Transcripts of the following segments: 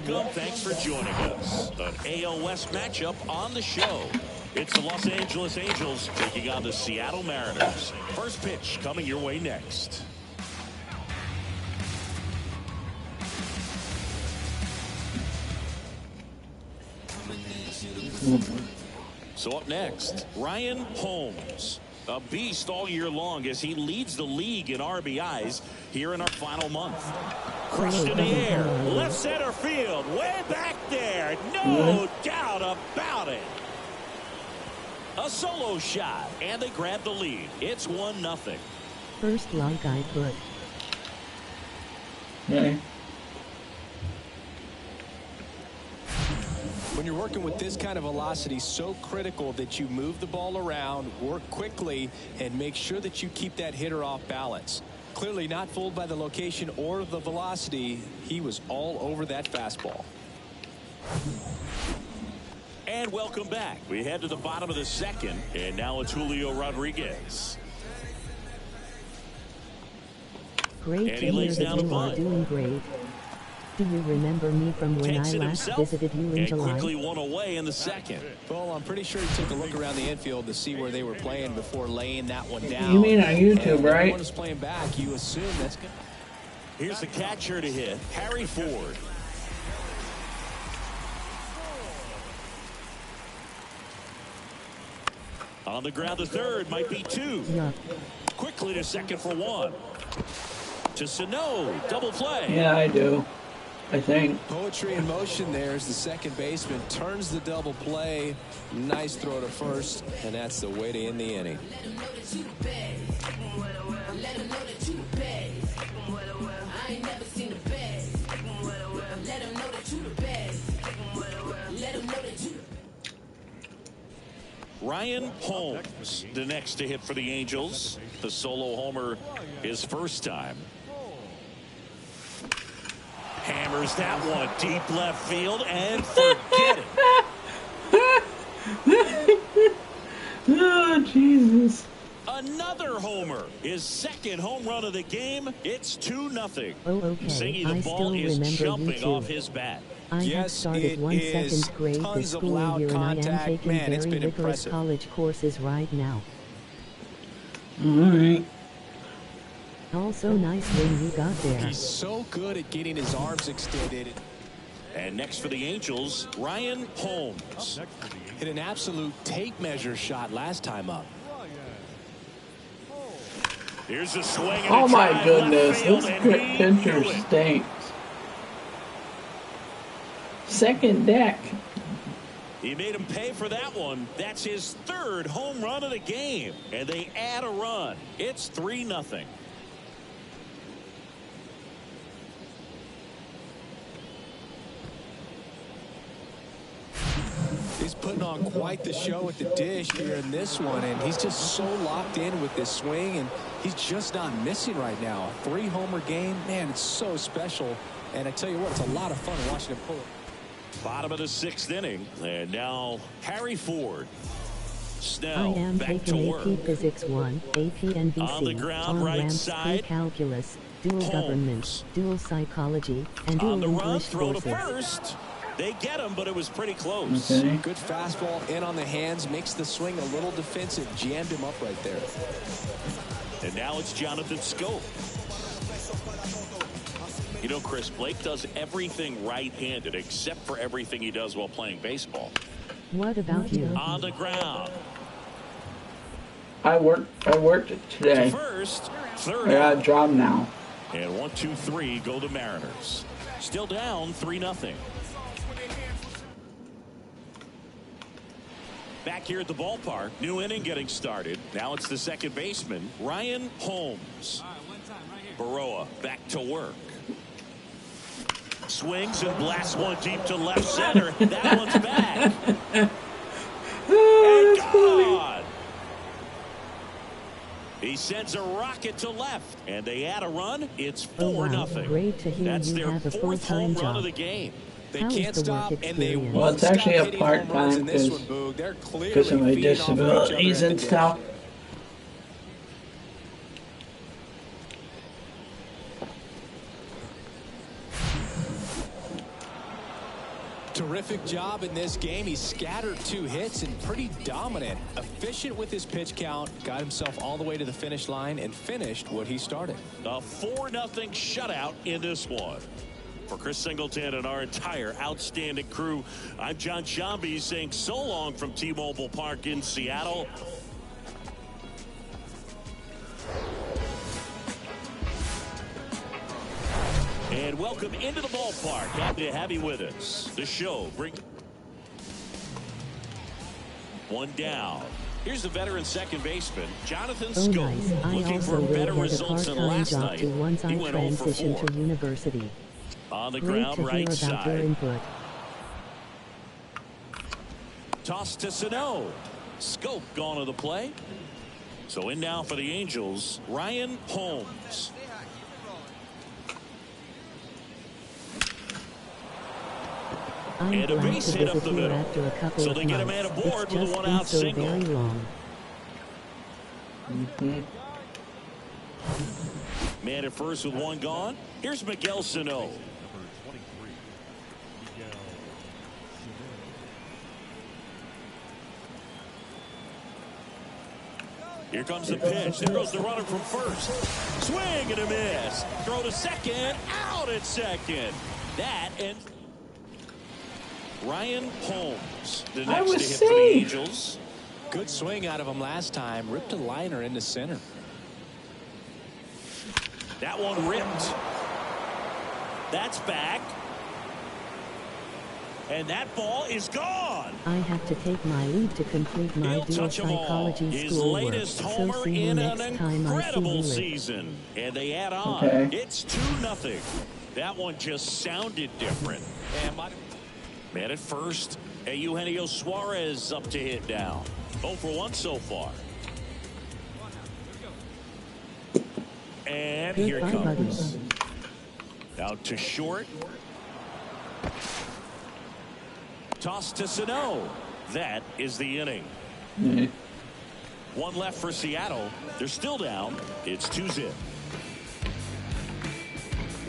welcome. Thanks for joining us. An AL West matchup on the show. It's the Los Angeles Angels taking on the Seattle Mariners. First pitch coming your way next. So up next, Ryan Holmes. A beast all year long as he leads the league in RBIs here in our final month. Crushed in the air, left center field, way back there. No doubt about it. A solo shot, and they grab the lead. It's 1-0. First like I put. Okay. When you're working with this kind of velocity, so critical that you move the ball around, work quickly, and make sure that you keep that hitter off balance. Clearly not fooled by the location or the velocity. He was all over that fastball. And welcome back. We head to the bottom of the second, and now it's Julio Rodriguez. Great to hear that you are doing great. Do you remember me from when I last visited you in July? Quickly one away in the second. Well, I'm pretty sure he took a look around the infield to see where they were playing before laying that one down. You mean on YouTube, and right? When playing back, you assume that's good. Here's the catcher to hit, Harry Ford. On the ground, the third might be 2. Yup. Quickly to second for 1. To Sano, double play. Yeah, I do. I think. Poetry in motion there as the second baseman turns the double play. Nice throw to first, and that's the way to end the inning. Ryan Holmes, the next to hit for the Angels. The solo homer his first time. Hammers that one deep left field and forget it. Oh, Jesus. Another homer. His second home run of the game. It's 2-0. Oh, okay. Ziggy, the I ball still is remember jumping you too. off his bat. I have started 1 second grade this school year and I am taking very rigorous college courses right now. Alright. Also nice when you got there. He's so good at getting his arms extended. And next for the Angels, Ryan Holmes. Hit an absolute tape measure shot last time up. Here's a swing. And Oh a my drive goodness, left field, this and he pitcher knew it. stinks. Second deck. He made him pay for that one. That's his third home run of the game. And they add a run. It's 3-0. He's putting on quite the show at the dish here in this one, and he's just so locked in with this swing, and he's just not missing right now. 3-homer game, man, it's so special. And I tell you what, it's a lot of fun watching him pull it. Bottom of the 6th inning, and now Harry Ford. I Snell am back to taking work. AP Physics 1, AP NVC, On the ground, right ramp, side. calculus, dual Holmes. government, dual psychology, and On dual the run, English throw to courses. first. They get him, but it was pretty close. Okay. Good fastball in on the hands, makes the swing a little defensive, jammed him up right there. And now it's Jonathan Schoop. You know, Chris, Blake does everything right-handed except for everything he does while playing baseball. What about you? On the ground. I worked it To today. first, I third got out. a job now. And 1, 2, 3 go the Mariners. Still down 3-0. Back here at the ballpark, new inning getting started. Now it's the second baseman, Ryan Holmes. Baroa back to work. Swings and blasts one deep to left center. That one's back. And gone. He sends a rocket to left, and they add a run. It's 4-0. Great to hear That's you their have a 4th full-time home run of job. the game. They How is can't the stop, work and they experience? Well, won't it's actually stop a hitting home runs part-time in this because- one, Boog. They're clearly Because of my feeding off of each other disabilities at and the dish. stuff. Terrific job in this game. He scattered 2 hits and pretty dominant. Efficient with his pitch count. Got himself all the way to the finish line and finished what he started. A 4-0 shutout in this one. For Chris Singleton and our entire outstanding crew, I'm John Shambi saying so long from T-Mobile Park in Seattle. And welcome into the ballpark. Happy to have you with us. The show bring one down. Here's the veteran second baseman, Jonathan Oh, Schoop. nice. I Looking also for will better get a results than part-time last job night. too once He I went 0 for transition 4. to university. On the Great ground, to hear right about your side. input. Toss to Sano. Schoop gone to the play. So in now for the Angels, Ryan Holmes. I'm And a glad base to hit up visit the you middle. after a couple So of they get a months. man aboard It's with a just one-out been so single. very long. Man at first with 1 gone. Here's Miguel Sano. Here comes the pitch. There goes the runner from first. Swing and a miss. Throw to second. Out at second. That ends. Ryan Holmes, the I next to was hit for the safe. Angels. Good swing out of him last time. Ripped a liner into center. That one ripped. That's back. And that ball is gone. I have to take my leave to complete my He'll dual touch 'em all. psychology His schoolwork. latest So homer see you in an next time I see incredible you. season. And they add on. Okay. It's 2-0. That one just sounded different. And man at first. Eugenio Suarez up to hit now. 0 for 1 so far. And here it Goodbye, comes. Out to short. Toss to Sano. That is the inning. Yeah. 1 left for Seattle. They're still down. It's 2-0.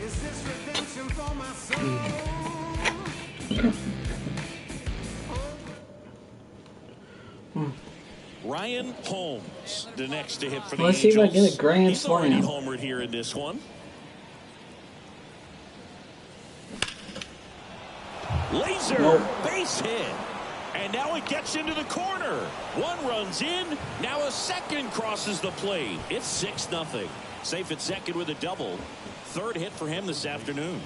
Is this redemption for my soul? Ryan Holmes, the next to hit for the Let's see Angels. if I get a grand He's already slam. homered here in this one. Laser, Nope. base hit. And now it gets into the corner. 1 runs in. Now a second crosses the plate. It's 6-0. Safe at second with a double. 3rd hit for him this afternoon.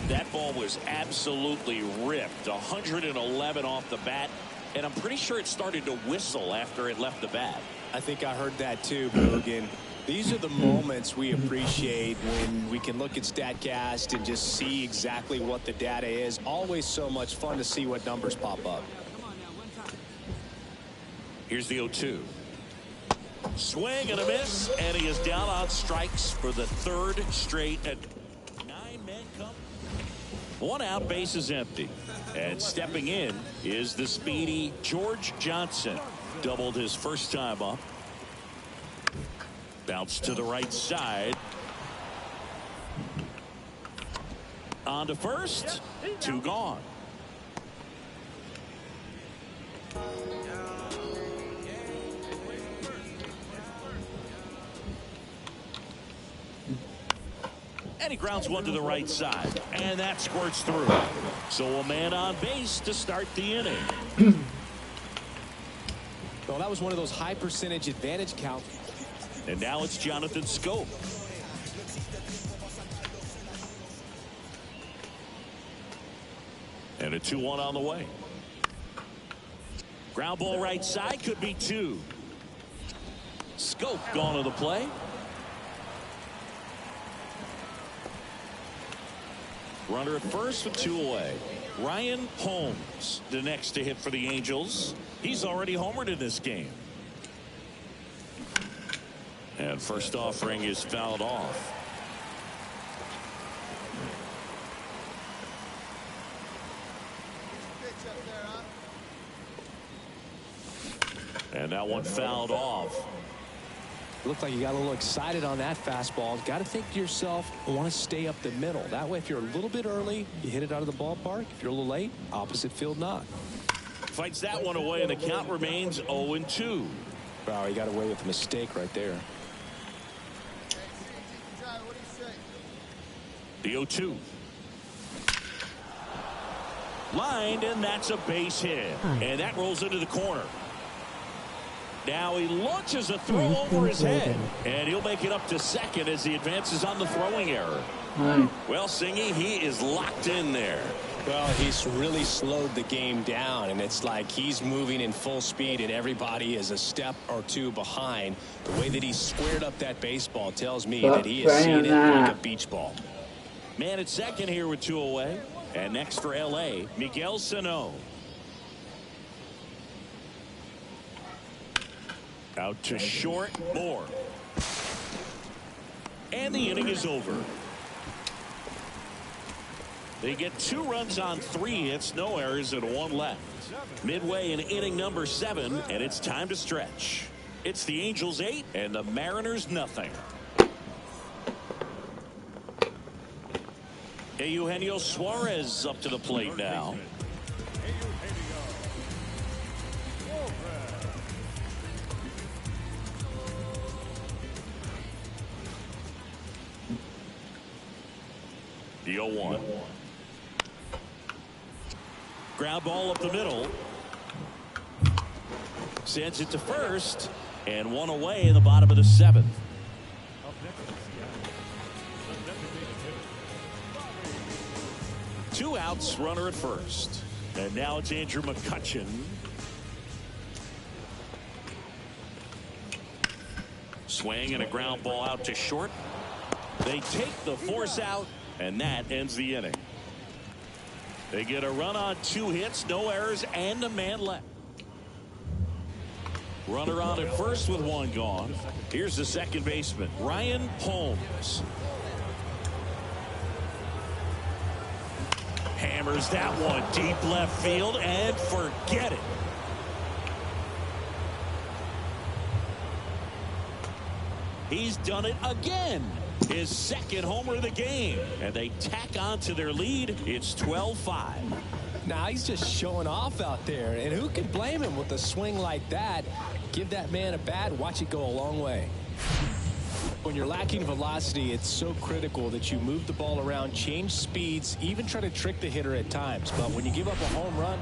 That ball was absolutely ripped. 111 off the bat. And I'm pretty sure it started to whistle after it left the bat. I think I heard that too, Bogan. These are the moments we appreciate when we can look at StatCast and just see exactly what the data is. Always so much fun to see what numbers pop up. Here's the 0-2. Swing and a miss, and he is down on strikes for the 3rd straight. At 9 men come. 1 out, base is empty. And stepping in is the speedy George Johnson. Doubled his first time up. Bounce to the right side. On to first. 2 gone. And he grounds 1 to the right side. And that squirts through. So a man on base to start the inning. Well, that was one of those high percentage advantage counts. And now it's Jonathan Schoop. And a 2-1 on the way. Ground ball right side, could be 2. Schoop gone to the play. Runner at first with 2 away. Ryan Holmes, the next to hit for the Angels. He's already homered in this game. And first offering is fouled off. And that one fouled off. Looked like you got a little excited on that fastball. Got to think to yourself, I want to stay up the middle. That way, if you're a little bit early, you hit it out of the ballpark. If you're a little late, opposite field knock. Fights that one away, and the count remains 0-2. Wow, he got away with a mistake right there. The 0-2. Lined, and that's a base hit. And that rolls into the corner. Now he launches a throw over his head, and he'll make it up to second as he advances on the throwing error. Well, Singy, he is locked in there. Well, he's really slowed the game down, and it's like he's moving in full speed, and everybody is a step or two behind. The way that he squared up that baseball tells me that he is seeing it like a beach ball. Man at second here with 2 away. And next for L.A., Miguel Sano. Out to short, Moore. And the inning is over. They get 2 runs on 3 hits, no errors, and 1 left. Midway in inning number 7, and it's time to stretch. It's the Angels 8 and the Mariners nothing. Eugenio Suarez up to the plate now. The 0-1. Ground ball up the middle. Sends it to first, and 1 away in the bottom of the 7th. Two outs, runner at first. And now it's Andrew McCutchen. Swing and a ground ball out to short. They take the force out, and that ends the inning. They get a run on 2 hits, no errors, and a man left. Runner on at first with 1 gone. Here's the second baseman, Ryan Holmes. Hammers that one deep left field, and forget it. He's done it again. His 2nd homer of the game, and they tack on to their lead. It's 12-5. Now he's just showing off out there, and who can blame him with a swing like that? Give that man a bat, watch it go a long way. When you're lacking velocity, it's so critical that you move the ball around, change speeds, even try to trick the hitter at times. But when you give up a home run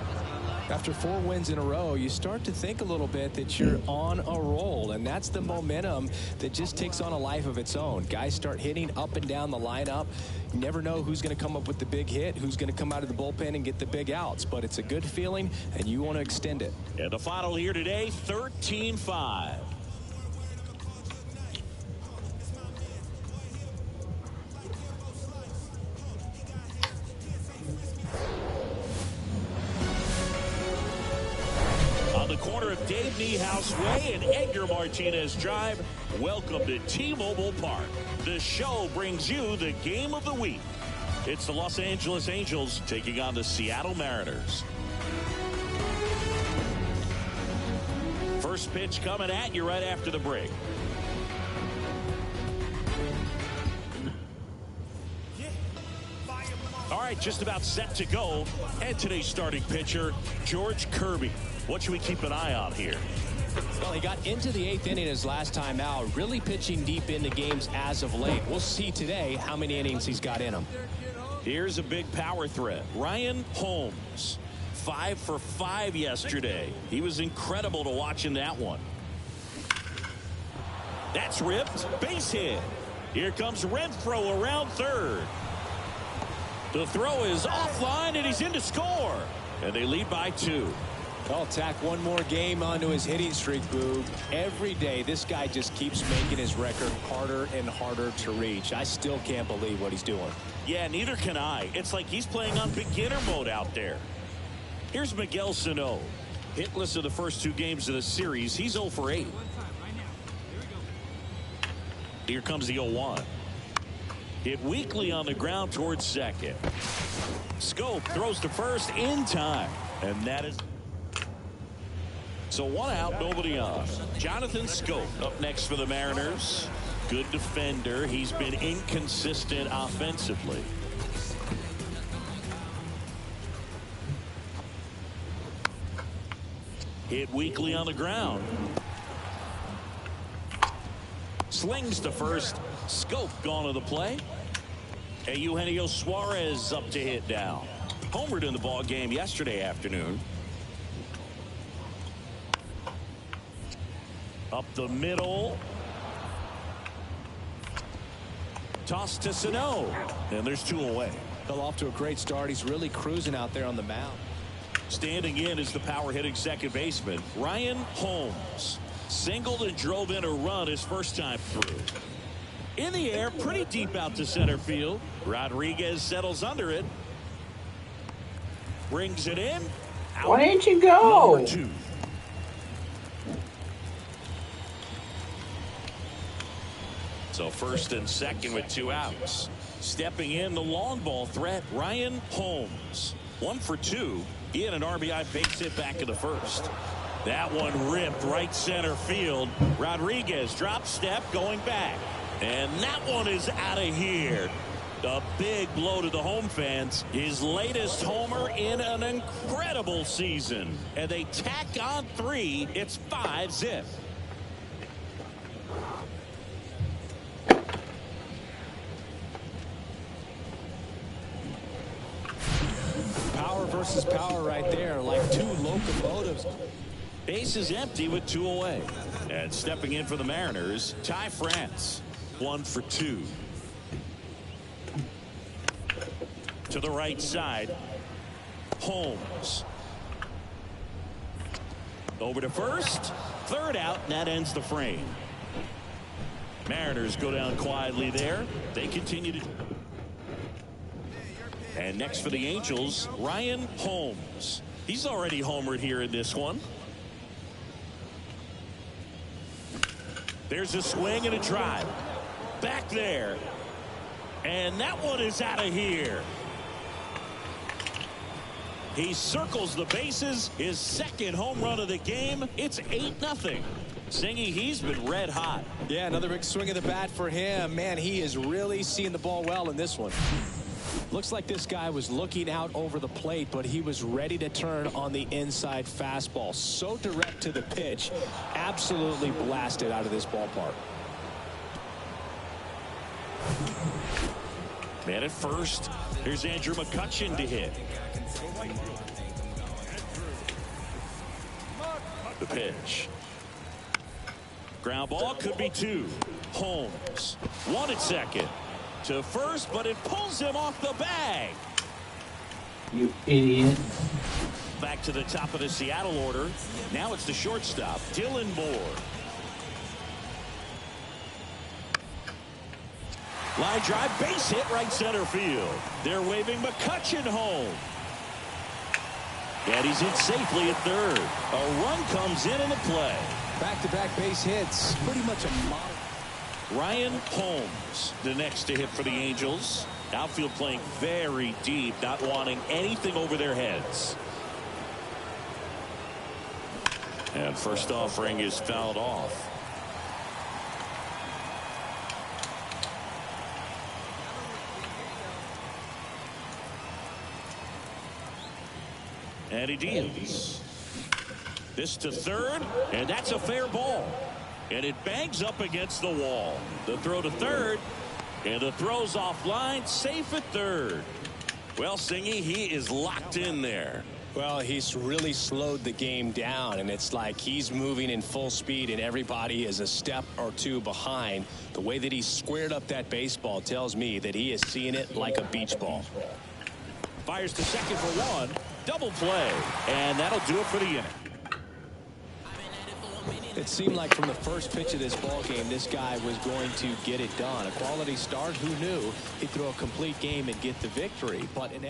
after 4 wins in a row, you start to think a little bit that you're on a roll, and that's the momentum that just takes on a life of its own. Guys start hitting up and down the lineup. You never know who's going to come up with the big hit, who's going to come out of the bullpen and get the big outs, but it's a good feeling, and you want to extend it. And the final here today, 13-5. Corner of Dave Niehaus Way and Edgar Martinez Drive. Welcome to T-Mobile Park. The show brings you the game of the week. It's the Los Angeles Angels taking on the Seattle Mariners. First pitch coming at you right after the break. All right, just about set to go. And today's starting pitcher, George Kirby. What should we keep an eye on here? Well, he got into the 8th inning his last time out, really pitching deep into games as of late. We'll see today how many innings he's got in him. Here's a big power threat. Ryan Holmes, 5 for 5 yesterday. He was incredible to watch in that one. That's ripped. Base hit. Here comes Renfroe around third. The throw is offline, and he's in to score. And they lead by 2. I'll tack one more game onto his hitting streak, Boog. Every day, this guy just keeps making his record harder and harder to reach. I still can't believe what he's doing. Yeah, neither can I. It's like he's playing on beginner mode out there. Here's Miguel Sano. Hitless of the first 2 games of the series. He's 0 for 8. Here comes the 0-1. Hit weakly on the ground towards second. Scope throws to first in time. And that is... So 1 out, nobody on. Jonathan Schoop up next for the Mariners. Good defender. He's been inconsistent offensively. Hit weakly on the ground. Slings to first. Schoop gone to the play. And Eugenio Suarez up to hit down. Homered in the ball game yesterday afternoon. Up the middle. Toss to Sano. And there's 2 away. Fell off to a great start. He's really cruising out there on the mound. Standing in is the power hitting second baseman, Ryan Holmes. Singled and drove in a run his first time through. In the air, pretty deep out to center field. Rodriguez settles under it. Brings it in. Out. Why didn't you go? Number 2. So first and second with 2 outs. Stepping in the long ball threat, Ryan Holmes. 1 for 2. He had an RBI base hit back in the first. That one ripped right center field. Rodriguez drop step going back. And that one is out of here. A big blow to the home fans. His latest homer in an incredible season. And they tack on 3. It's 5-zip. Power versus power right there, like 2 locomotives. Base is empty with 2 away. And stepping in for the Mariners, Ty France. 1 for 2. To the right side, Holmes. Over to first. 3rd out, and that ends the frame. Mariners go down quietly there. They continue to... And next for the Angels, Ryan Holmes. He's already homered here in this one. There's a swing and a drive. Back there. And that one is out of here. He circles the bases. His 2nd home run of the game. It's 8-0. Singy, he's been red hot. Yeah, another big swing of the bat for him. Man, he is really seeing the ball well in this one. Looks like this guy was looking out over the plate, but he was ready to turn on the inside fastball. So direct to the pitch. Absolutely blasted out of this ballpark. Man at first. Here's Andrew McCutchen to hit. The pitch. Ground ball could be 2. Holmes. 1 at second. To first, but it pulls him off the bag. You idiot. Back to the top of the Seattle order. Now it's the shortstop, Dylan Moore. Line drive, base hit right center field. They're waving McCutchen home. And he's hit safely at 3rd. A run comes in the play. Back-to-back base hits. Pretty much a model. Ryan Holmes, the next to hit for the Angels. Outfield playing very deep, not wanting anything over their heads. And first offering is fouled off. And he deals. This to 3rd, and that's a fair ball. And it bangs up against the wall. The throw to 3rd, and the throw's offline, safe at 3rd. Well, Singy, he is locked in there. Well, he's really slowed the game down, and it's like he's moving in full speed, and everybody is a step or 2 behind. The way that he squared up that baseball tells me that he is seeing it like a beach ball. Fires to second for 1. Double play, and that'll do it for the inning. It seemed like from the first pitch of this ball game, this guy was going to get it done. A quality start. Who knew he'd throw a complete game and get the victory? But an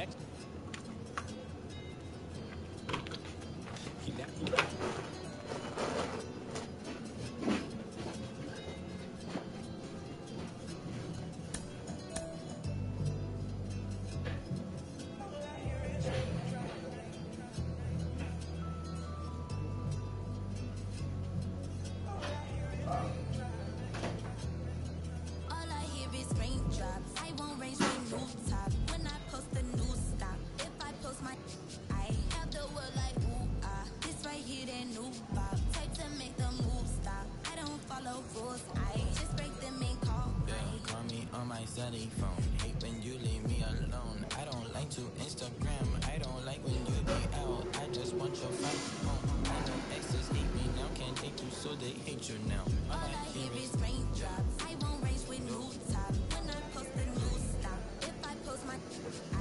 telephone. Hate when you leave me alone. I don't like to Instagram. I don't like when you be out. I just want your phone. I know exes hate me now. Can't take you, so they hate you now. All I hear is raindrops. I won't race with new top. When I post the new stop. If I post my,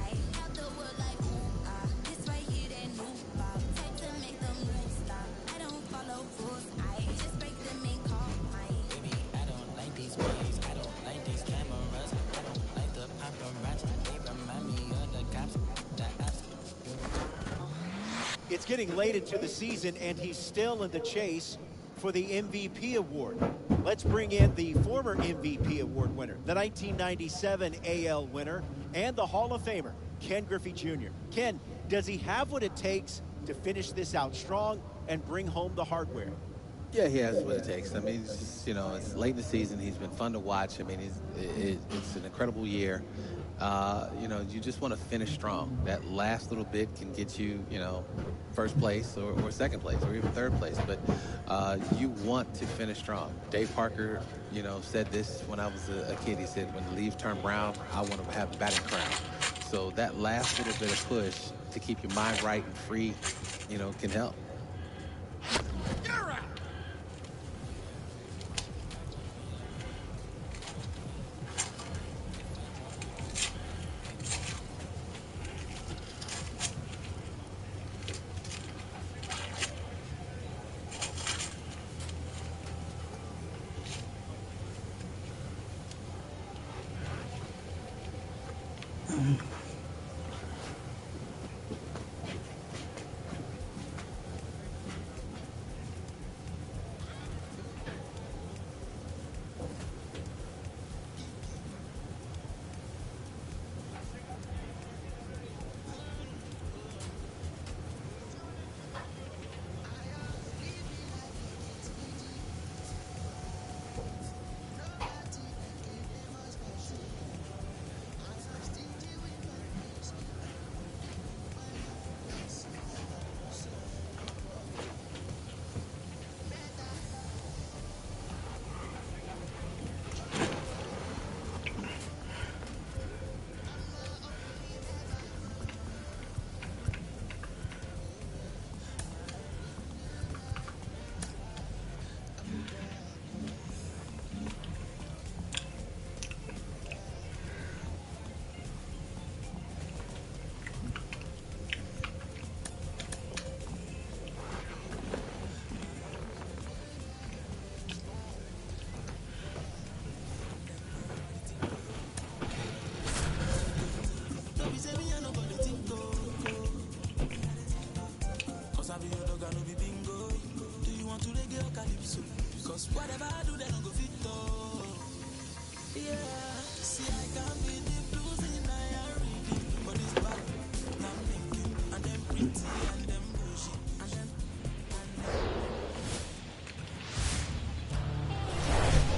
I have the word like ooh ah. This right here that new pop. Type to make the move stop. I don't follow rules. I just break them and call mine. Baby, I don't like these waves. I don't like these cameras. I don't like the paparazzi. They remind me of the cops. The apps. It's getting late into the season, and he's still in the chase for the MVP award. Let's bring in the former MVP award winner, the 1997 AL winner, and the Hall of Famer, Ken Griffey Jr. Ken, does he have what it takes to finish this out strong and bring home the hardware? Yeah, he has what it takes. I mean, it's it's late in the season. He's been fun to watch. I mean, it's an incredible year. You just want to finish strong. That last little bit can get you, first place or second place or even third place. But you want to finish strong. Dave Parker, said this when I was a kid. He said, when the leaves turn brown, I want to have a batting crown. So that last little bit of push to keep your mind right and free, can help. You're out.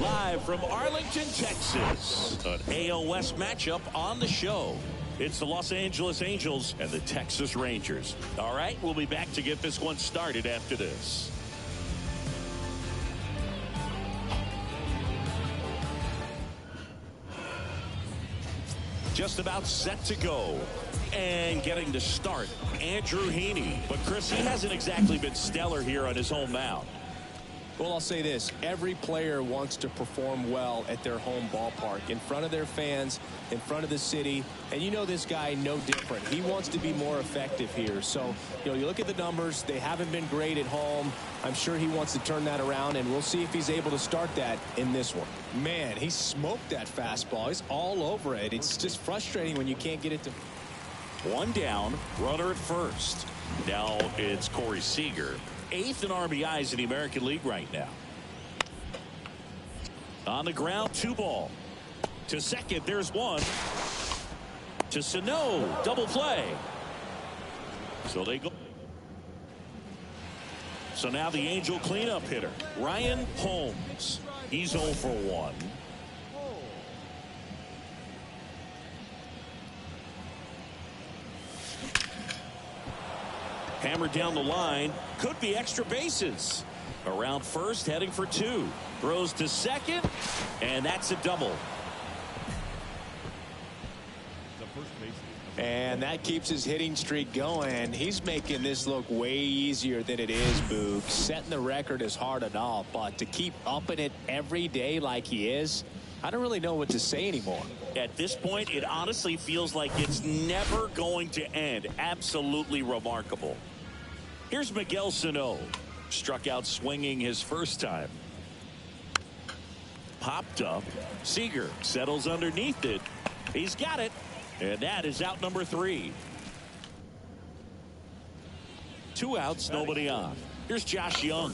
Live from Arlington, Texas, an AL West matchup on the show. It's the Los Angeles Angels and the Texas Rangers. All right, we'll be back to get this one started after this. Just about set to go. And getting to start, Andrew Heaney. But Chris, he hasn't exactly been stellar here on his home mound. Well, I'll say this. Every player wants to perform well at their home ballpark, in front of their fans, in front of the city. And you know this guy no different. He wants to be more effective here. So, you look at the numbers. They haven't been great at home. I'm sure he wants to turn that around, and we'll see if he's able to start that in this one. Man, he smoked that fastball. He's all over it. It's just frustrating when you can't get it to... One down, runner at first. Now it's Corey Seager. 8th in RBIs in the American League right now. On the ground, 2 ball. To second, there's 1. To Sano, double play. So they go. So now the Angel cleanup hitter, Ryan Holmes. He's 0 for 1. Hammered down the line. Could be extra bases. Around first, heading for 2. Throws to second, and that's a double. And that keeps his hitting streak going. He's making this look way easier than it is, Boog. Setting the record is hard enough, but to keep upping it every day like he is, I don't really know what to say anymore. At this point, it honestly feels like it's never going to end. Absolutely remarkable. Here's Miguel Sano. Struck out swinging his first time. Popped up. Seager settles underneath it. He's got it. And that is out number 3. 2 outs, nobody on. Here's Josh Young.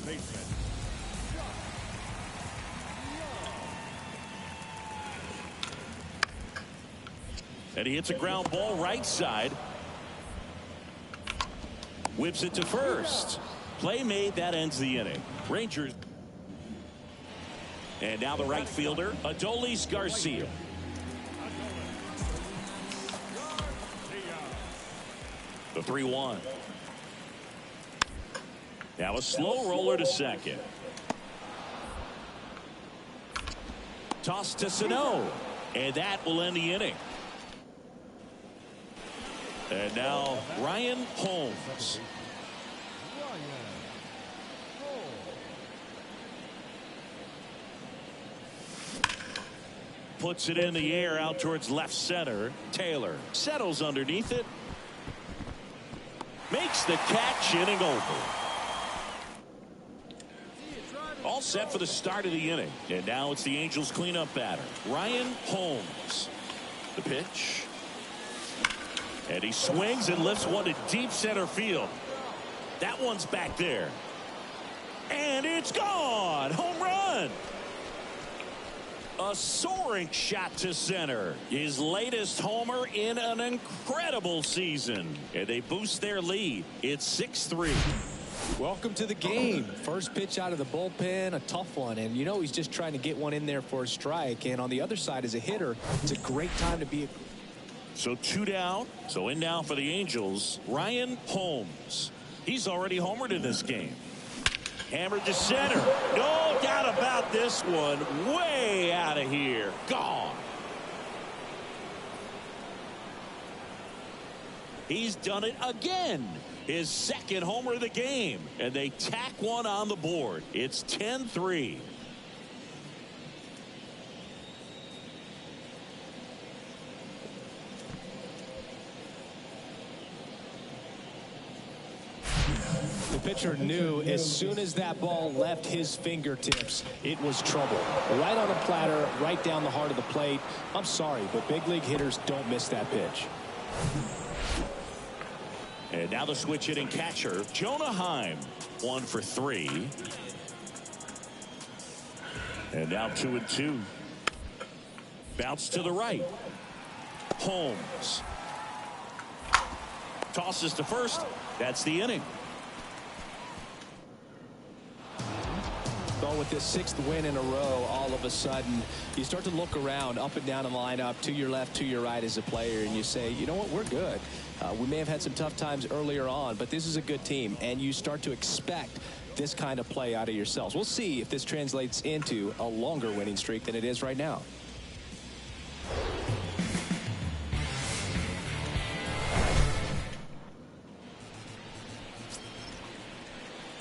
And he hits a ground ball right side. Whips it to first. Play made, that ends the inning. Rangers. And now the right fielder, Adolis Garcia. The 3-1. Now a slow roller to second. Toss to Sano. And that will end the inning. And now Ryan Holmes. Puts it in the air out towards left center. Taylor settles underneath it. Makes the catch, inning over. All set for the start of the inning. And now it's the Angels cleanup batter, Ryan Holmes. The pitch. And he swings and lifts one to deep center field. That one's back there. And it's gone. Home run. A soaring shot to center. His latest homer in an incredible season. And they boost their lead. It's 6-3. Welcome to the game. First pitch out of the bullpen, a tough one. And you know he's just trying to get one in there for a strike. And on the other side as a hitter, it's a great time to be. So 2 down. So in now for the Angels, Ryan Holmes. He's already homered in this game. Hammered to center. No doubt about this one. Way out of here. Gone. He's done it again. His second homer of the game. And they tack one on the board. It's 10-3. The pitcher knew as soon as that ball left his fingertips, it was trouble. Right on the platter, right down the heart of the plate. I'm sorry, but big league hitters don't miss that pitch. And now the switch hitting catcher, Jonah Heim. 1 for 3. And now 2-2. Bounce to the right. Holmes. Tosses to first. That's the inning. Well, with this 6th win in a row, all of a sudden, you start to look around up and down the lineup, to your left, to your right as a player, and you say, you know what, we're good. We may have had some tough times earlier on, but this is a good team, and you start to expect this kind of play out of yourselves. We'll see if this translates into a longer winning streak than it is right now.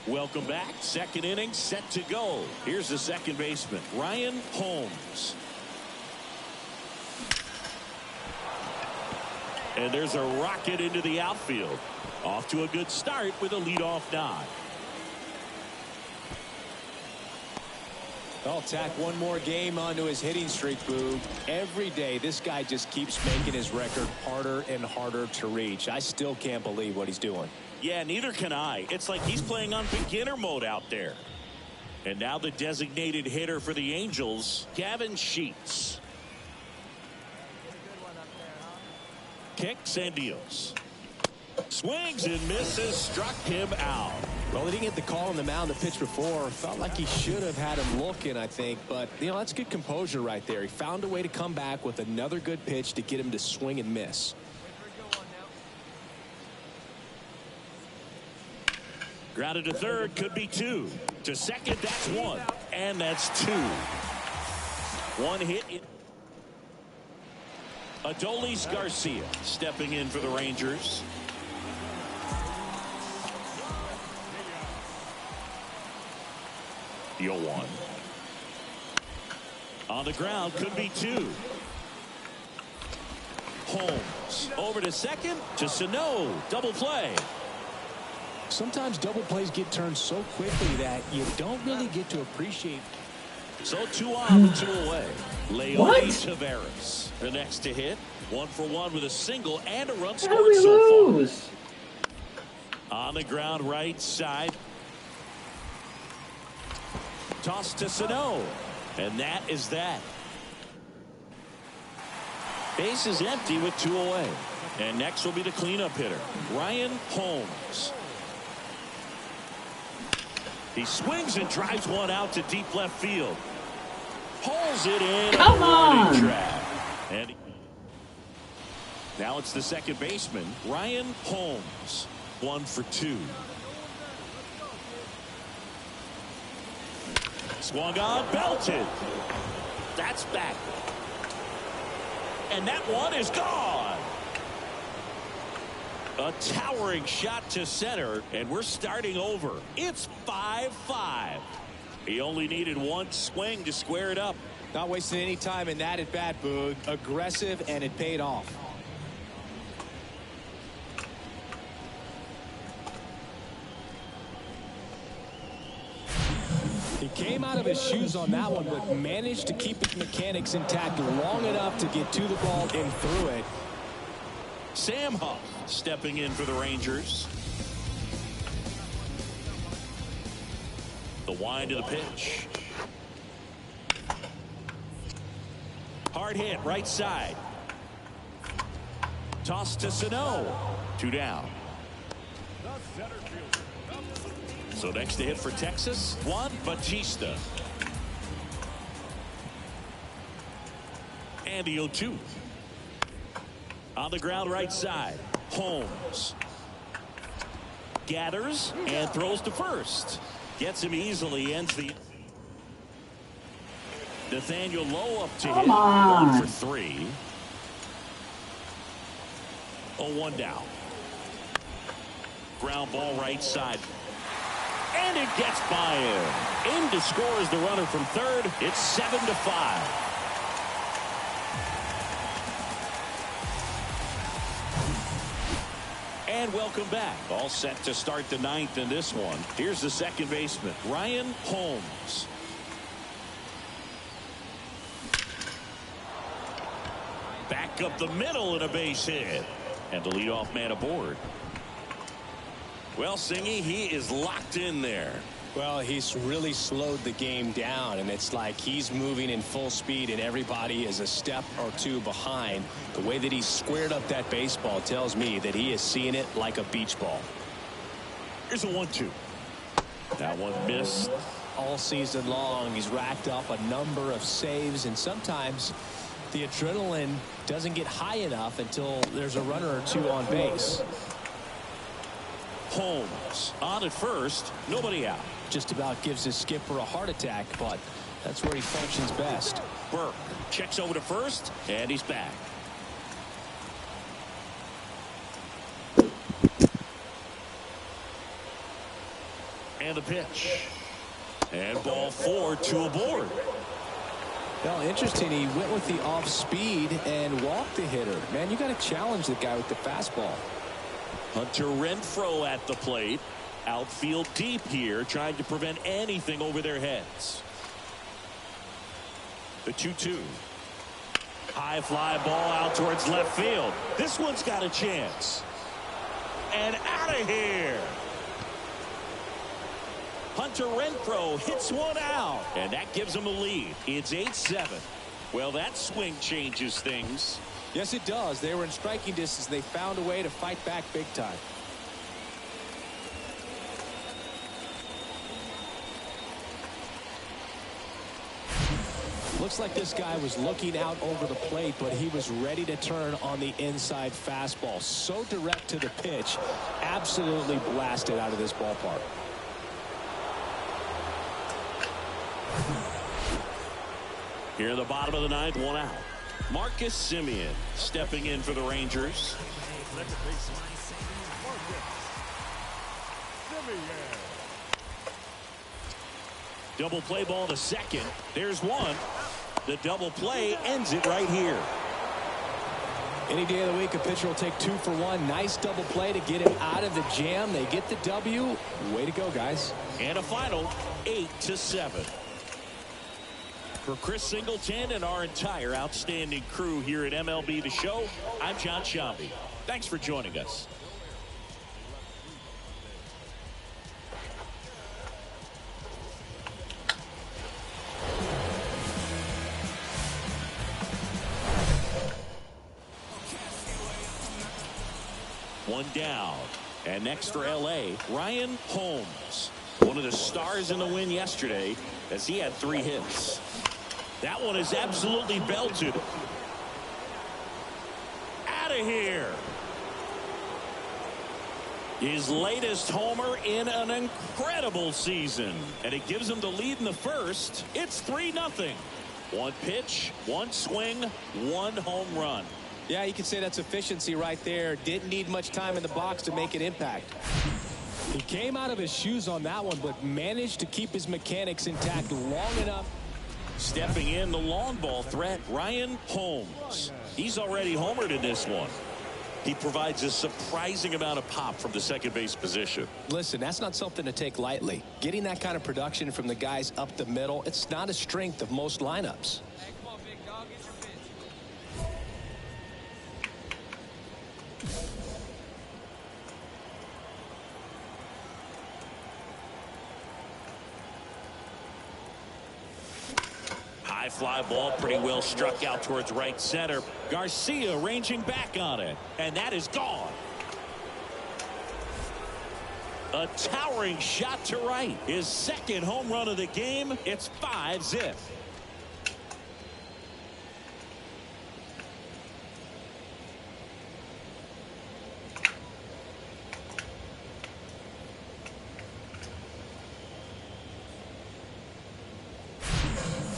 Welcome back. Second inning set to go. Here's the second baseman, Ryan Holmes. And there's a rocket into the outfield. Off to a good start with a leadoff nod. I'll tack one more game onto his hitting streak, Boog. Every day, this guy just keeps making his record harder and harder to reach. I still can't believe what he's doing. Yeah, neither can I. It's like he's playing on beginner mode out there. And now the designated hitter for the Angels, Gavin Sheets. Kicks and deals. Swings and misses, struck him out. Well, he didn't get the call on the mound the pitch before. Felt like he should have had him looking, I think. But, you know, that's good composure right there. He found a way to come back with another good pitch to get him to swing and miss. Grounded to third, could be 2. To second, that's 1. And that's 2. One hit. Adolis Garcia stepping in for the Rangers. The 0-1. On the ground, could be 2. Holmes over to second to Sano. Double play. Sometimes double plays get turned so quickly that you don't really get to appreciate. So 2 on, 2 away. Leody Taveras, the next to hit. 1 for 1 with a single and a run scored so far. On the ground, right side. Toss to Sano. And that is that. Base is empty with 2 away. And next will be the cleanup hitter, Ryan Holmes. He swings and drives one out to deep left field. Pulls it in. Come on! And now it's the second baseman, Ryan Holmes. 1 for 2. Swung on, belted. That's back. And that one is gone. A towering shot to center, and we're starting over. It's 5-5. He only needed 1 swing to square it up. Not wasting any time in that at bat, Boog. Aggressive, and it paid off. He came out of his shoes on that one, but managed to keep his mechanics intact long enough to get to the ball and through it. Sam Huff stepping in for the Rangers. The wind of the pitch. Hard hit right side. Toss to Sano. 2 down. So next to hit for Texas, Juan Bautista. And the 0-2. On the ground right side, Holmes gathers and throws to first. Gets him easily, ends the. Nathaniel Lowe up to hit. 1 for 3. 0-1 down. Ground ball right side. And it gets by him. In to score is the runner from third. It's 7-5. And welcome back. All set to start the 9th in this one. Here's the second baseman, Ryan Holmes. Back up the middle and a base hit. And the leadoff man aboard. Well, Singy, he is locked in there. Well, he's really slowed the game down, and it's like he's moving in full speed and everybody is a step or 2 behind. The way that he squared up that baseball tells me that he is seeing it like a beach ball. Here's a 1-2. That one missed. All season long, he's racked up a number of saves, and sometimes the adrenaline doesn't get high enough until there's a runner or 2 on base. Holmes on at first, nobody out. Just about gives his skipper a heart attack, but that's where he functions best. Burke checks over to first, and he's back. And the pitch. And ball 4, 2 aboard. Well, interesting. He went with the off speed and walked the hitter. Man, you got to challenge the guy with the fastball. Hunter Renfroe at the plate. Outfield deep here, trying to prevent anything over their heads. The 2-2. High fly ball out towards left field. This one's got a chance. And out of here. Hunter Renfroe hits one out. And that gives him a lead. It's 8-7. Well, that swing changes things. Yes, it does. They were in striking distance. They found a way to fight back big time. Looks like this guy was looking out over the plate, but he was ready to turn on the inside fastball. So direct to the pitch. Absolutely blasted out of this ballpark. Here in the bottom of the 9th, 1 out. Marcus Semien stepping in for the Rangers. Double play ball to second. There's one. The double play ends it right here. Any day of the week, a pitcher will take 2 for 1. Nice double play to get him out of the jam. They get the W. Way to go, guys. And a final 8-7. For Chris Singleton and our entire outstanding crew here at MLB The Show, I'm John Sciambi. Thanks for joining us. One down. And next for LA, Ryan Holmes. One of the stars in the win yesterday as he had 3 hits. That one is absolutely belted. Out of here. His latest homer in an incredible season. And it gives him the lead in the first. It's 3-0. 1 pitch, 1 swing, 1 home run. Yeah, you can say that's efficiency right there. Didn't need much time in the box to make an impact. He came out of his shoes on that one, but managed to keep his mechanics intact long enough. Stepping in the long ball threat, Ryan Holmes. He's already homered in this one. He provides a surprising amount of pop from the second base position. Listen, that's not something to take lightly. Getting that kind of production from the guys up the middle, it's not a strength of most lineups. High fly ball pretty well struck out towards right center. Garcia ranging back on it. And that is gone. A towering shot to right. His second home run of the game. It's 5-0.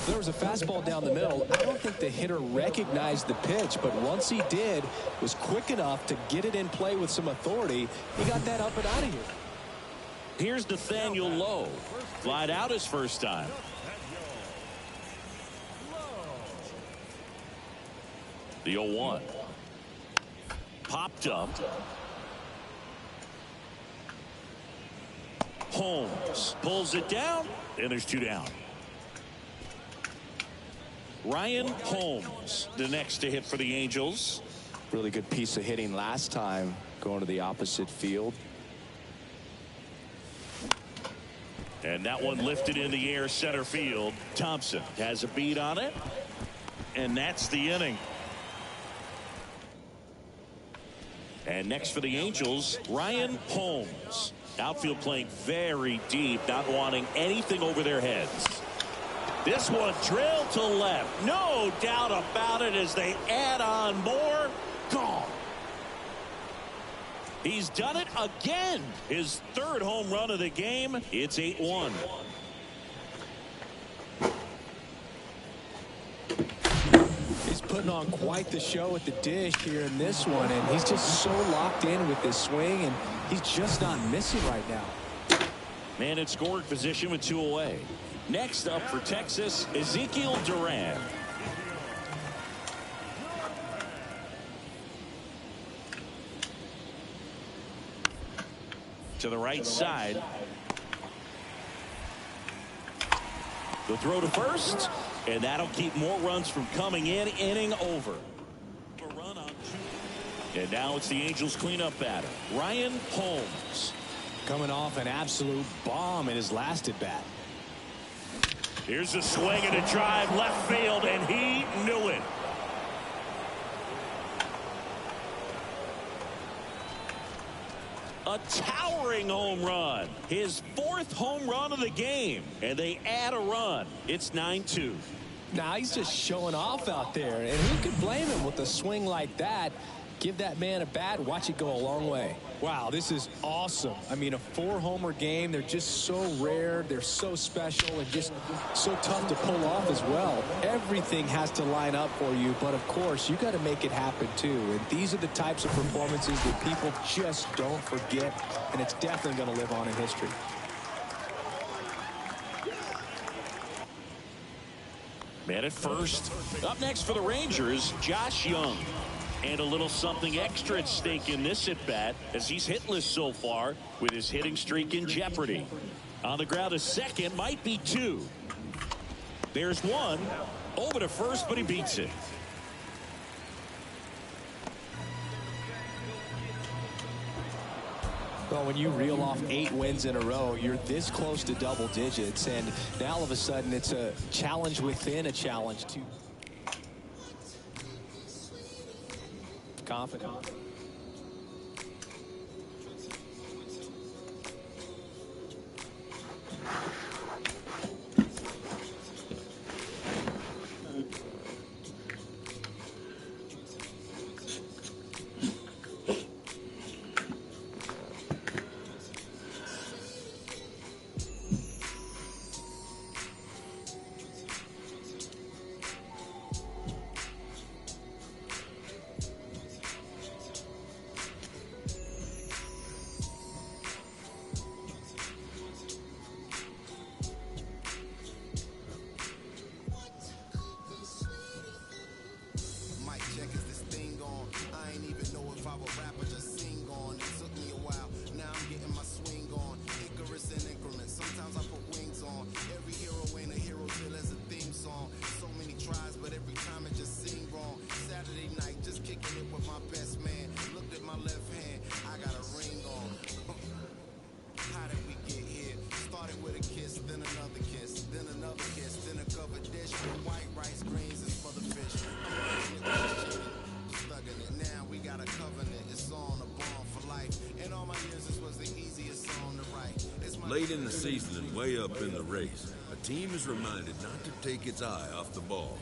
There was a fastball down the middle. I don't think the hitter recognized the pitch, but once he did, was quick enough to get it in play with some authority. He got that up and out of here. Here's Nathaniel Lowe. Flied out his first time. The 0-1. Popped up. Holmes pulls it down, and there's 2 down. Ryan Holmes, the next to hit for the Angels. Really good piece of hitting last time, going to the opposite field. And that one lifted in the air center field. Thompson has a beat on it. And that's the inning. And next for the Angels, Ryan Holmes. Outfield playing very deep, not wanting anything over their heads. This one drilled to left. No doubt about it as they add on more. Gone. He's done it again. His 3rd home run of the game. It's 8-1. He's putting on quite the show at the dish here in this one, and he's just so locked in with this swing, and he's just not missing right now. Man in scoring position with 2 away. Next up for Texas, Ezekiel Duran. To the right side. The throw to first, and that'll keep more runs from coming in. Inning over. A run on 2. And now it's the Angels cleanup batter, Ryan Holmes. Coming off an absolute bomb in his last at bat. Here's a swing and a drive left field, and he knew it. A towering home run. His 4th home run of the game. And they add a run. It's 9-2. Now he's just showing off out there. And who could blame him with a swing like that? Give that man a bat, watch it go a long way. Wow, this is awesome. I mean, a 4-homer game, they're just so rare, they're so special, and just so tough to pull off as well. Everything has to line up for you, but of course, you got to make it happen too. And these are the types of performances that people just don't forget, and it's definitely going to live on in history. Man at first. Up next for the Rangers, Josh Young. And a little something extra at stake in this at-bat as he's hitless so far with his hitting streak in jeopardy. On the ground, a second, might be two. There's one. Over to first, but he beats it. Well, when you reel off 8 wins in a row, you're this close to double digits, and now all of a sudden it's a challenge within a challenge to confident. Late in the season and way up in the race, a team is reminded not to take its eye off the ball.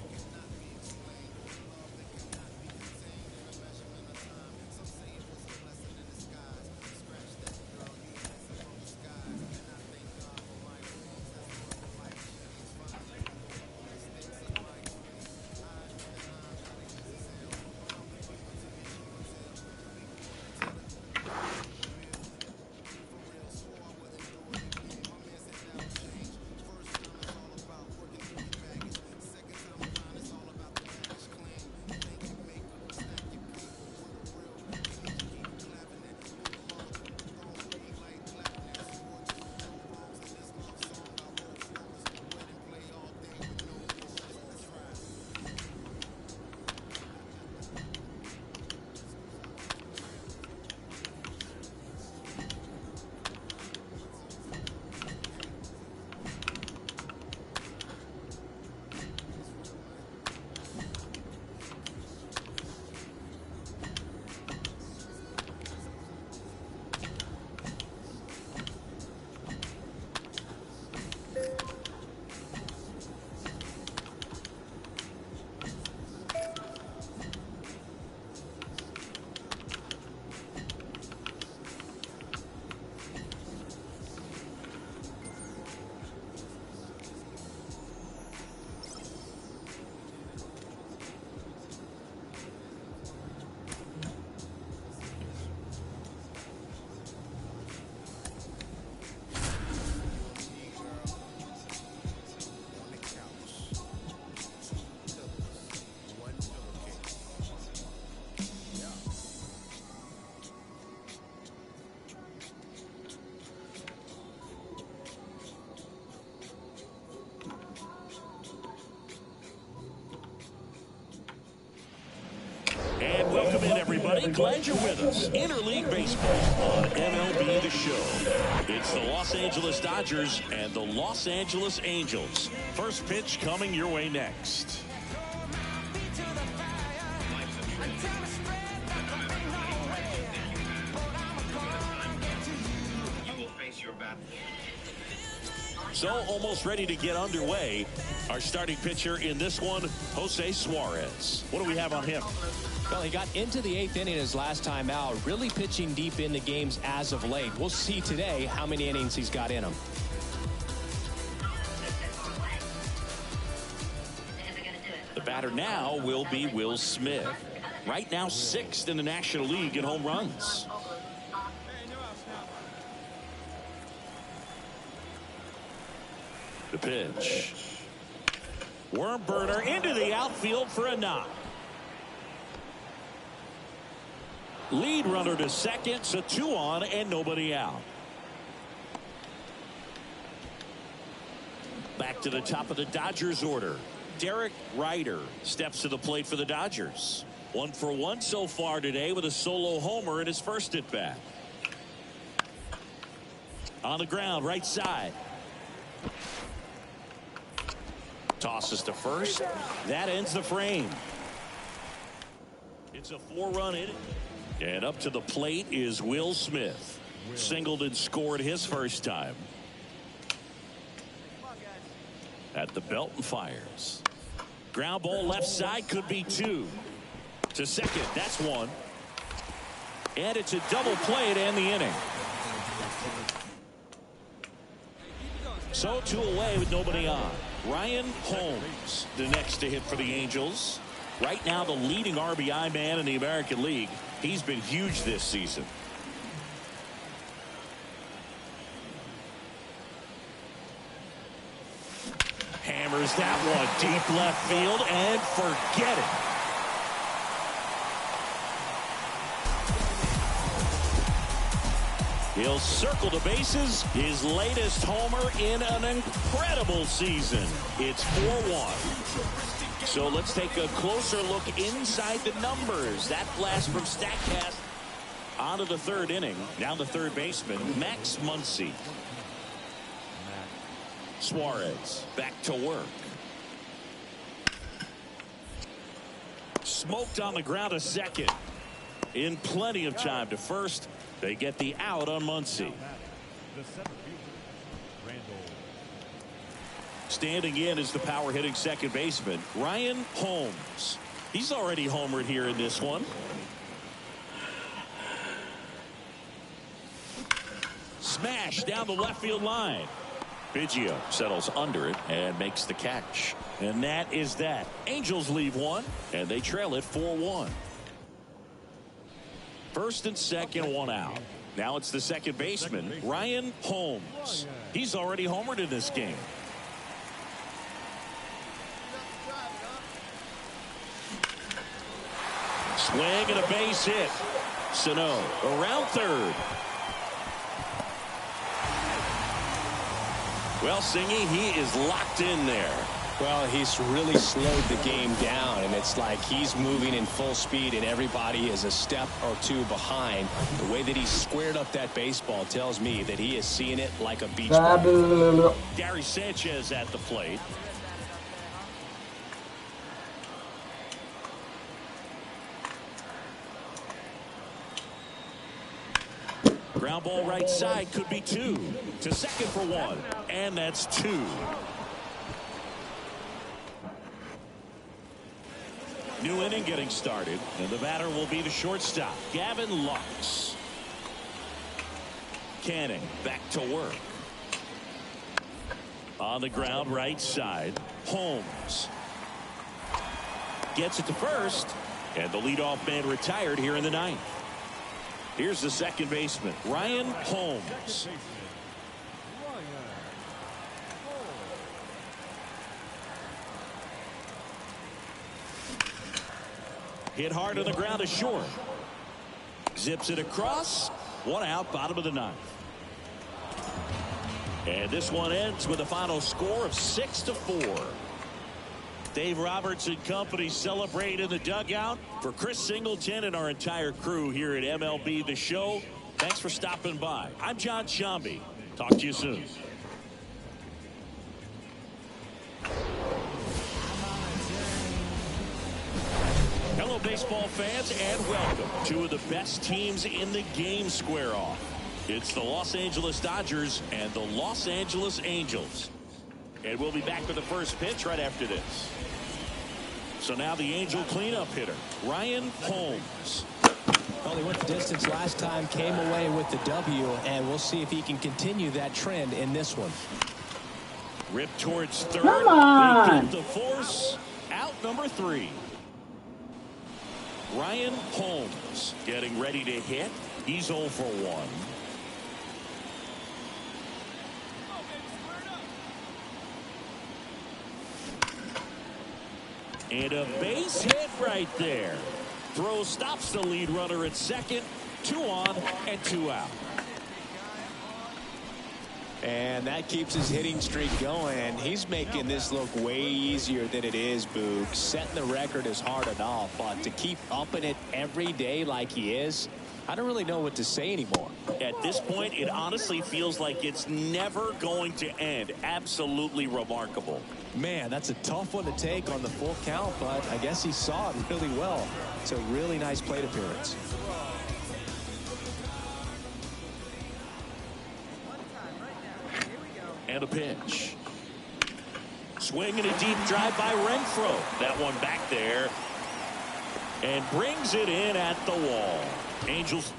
And welcome in, everybody. Glad you're with us. Interleague Baseball on MLB The Show. It's the Los Angeles Dodgers and the Los Angeles Angels. First pitch coming your way next. So almost ready to get underway. Our starting pitcher in this one, Jose Suarez. What do we have on him? Well, he got into the 8th inning his last time out, really pitching deep into games as of late. We'll see today how many innings he's got in him. The batter now will be Will Smith. Right now 6th in the National League in home runs. The pitch. Worm burner into the outfield for a knock. Lead runner to second, so 2 on and nobody out. Back to the top of the Dodgers order. Derek Ryder steps to the plate for the Dodgers. 1 for 1 so far today with a solo homer in his first at bat. On the ground, right side. Tosses to first. That ends the frame. It's a 4-run inning. And up to the plate is Will Smith. Singled and scored his first time. At the belt and fires. Ground ball left side, could be 2. To second, that's 1. And it's a double play to end the inning. So 2 away with nobody on. Ryan Holmes, the next to hit for the Angels. Right now the leading RBI man in the American League. He's been huge this season. Hammers that one deep left field and forget it. He'll circle the bases. His latest homer in an incredible season. It's 4-1. So let's take a closer look inside the numbers. That blast from StatCast onto the 3rd inning. Now the third baseman, Max Muncy. Suarez back to work. Smoked on the ground to second. In plenty of time to first. They get the out on Muncy. Standing in is the power hitting second baseman, Ryan Holmes. He's already homered here in this one. Smash down the left field line. Biggio settles under it and makes the catch. And that is that. Angels leave 1 and they trail it 4-1. First and second, 1 out. Now it's the second baseman, Ryan Holmes. He's already homered in this game. Swing and a base hit. Sano around third. Well, Singy, he is locked in there. Well, he's really slowed the game down, and it's like he's moving in full speed and everybody is a step or 2 behind. The way that he squared up that baseball tells me that he is seeing it like a beach ball. Gary Sanchez at the plate. Ground ball right side, could be 2. To second for 1. And that's 2. New inning getting started. And the batter will be the shortstop, Gavin Lux. Canning back to work. On the ground right side, Holmes. Gets it to first. And the leadoff man retired here in the 9th. Here's the second baseman, Ryan Holmes. Hit hard on the ground to short. Zips it across. 1 out, bottom of the 9th. And this one ends with a final score of 6-4. Dave Roberts and company celebrate in the dugout. For Chris Singleton and our entire crew here at MLB The Show, thanks for stopping by. I'm John Shambi. Talk to you soon. Hello, baseball fans, and welcome. 2 of the best teams in the game square off. It's the Los Angeles Dodgers and the Los Angeles Angels. And we'll be back with the first pitch right after this. So now the Angel cleanup hitter, Ryan Holmes. Well, he went the distance last time, came away with the W, and we'll see if he can continue that trend in this one. Ripped towards third. Come on. They get the force. Out number 3. Ryan Holmes getting ready to hit. He's 0 for 1. And a base hit right there. Throw stops the lead runner at second. 2 on and 2 out. And that keeps his hitting streak going. He's making this look way easier than it is, Boog. Setting the record is hard enough, but to keep upping it every day like he is, I don't really know what to say anymore. At this point, it honestly feels like it's never going to end. Absolutely remarkable. Man, that's a tough one to take on the full count, but I guess he saw it really well. It's a really nice plate appearance. And a pitch. Swing and a deep drive by Renfroe. That one back there. And brings it in at the wall. Angels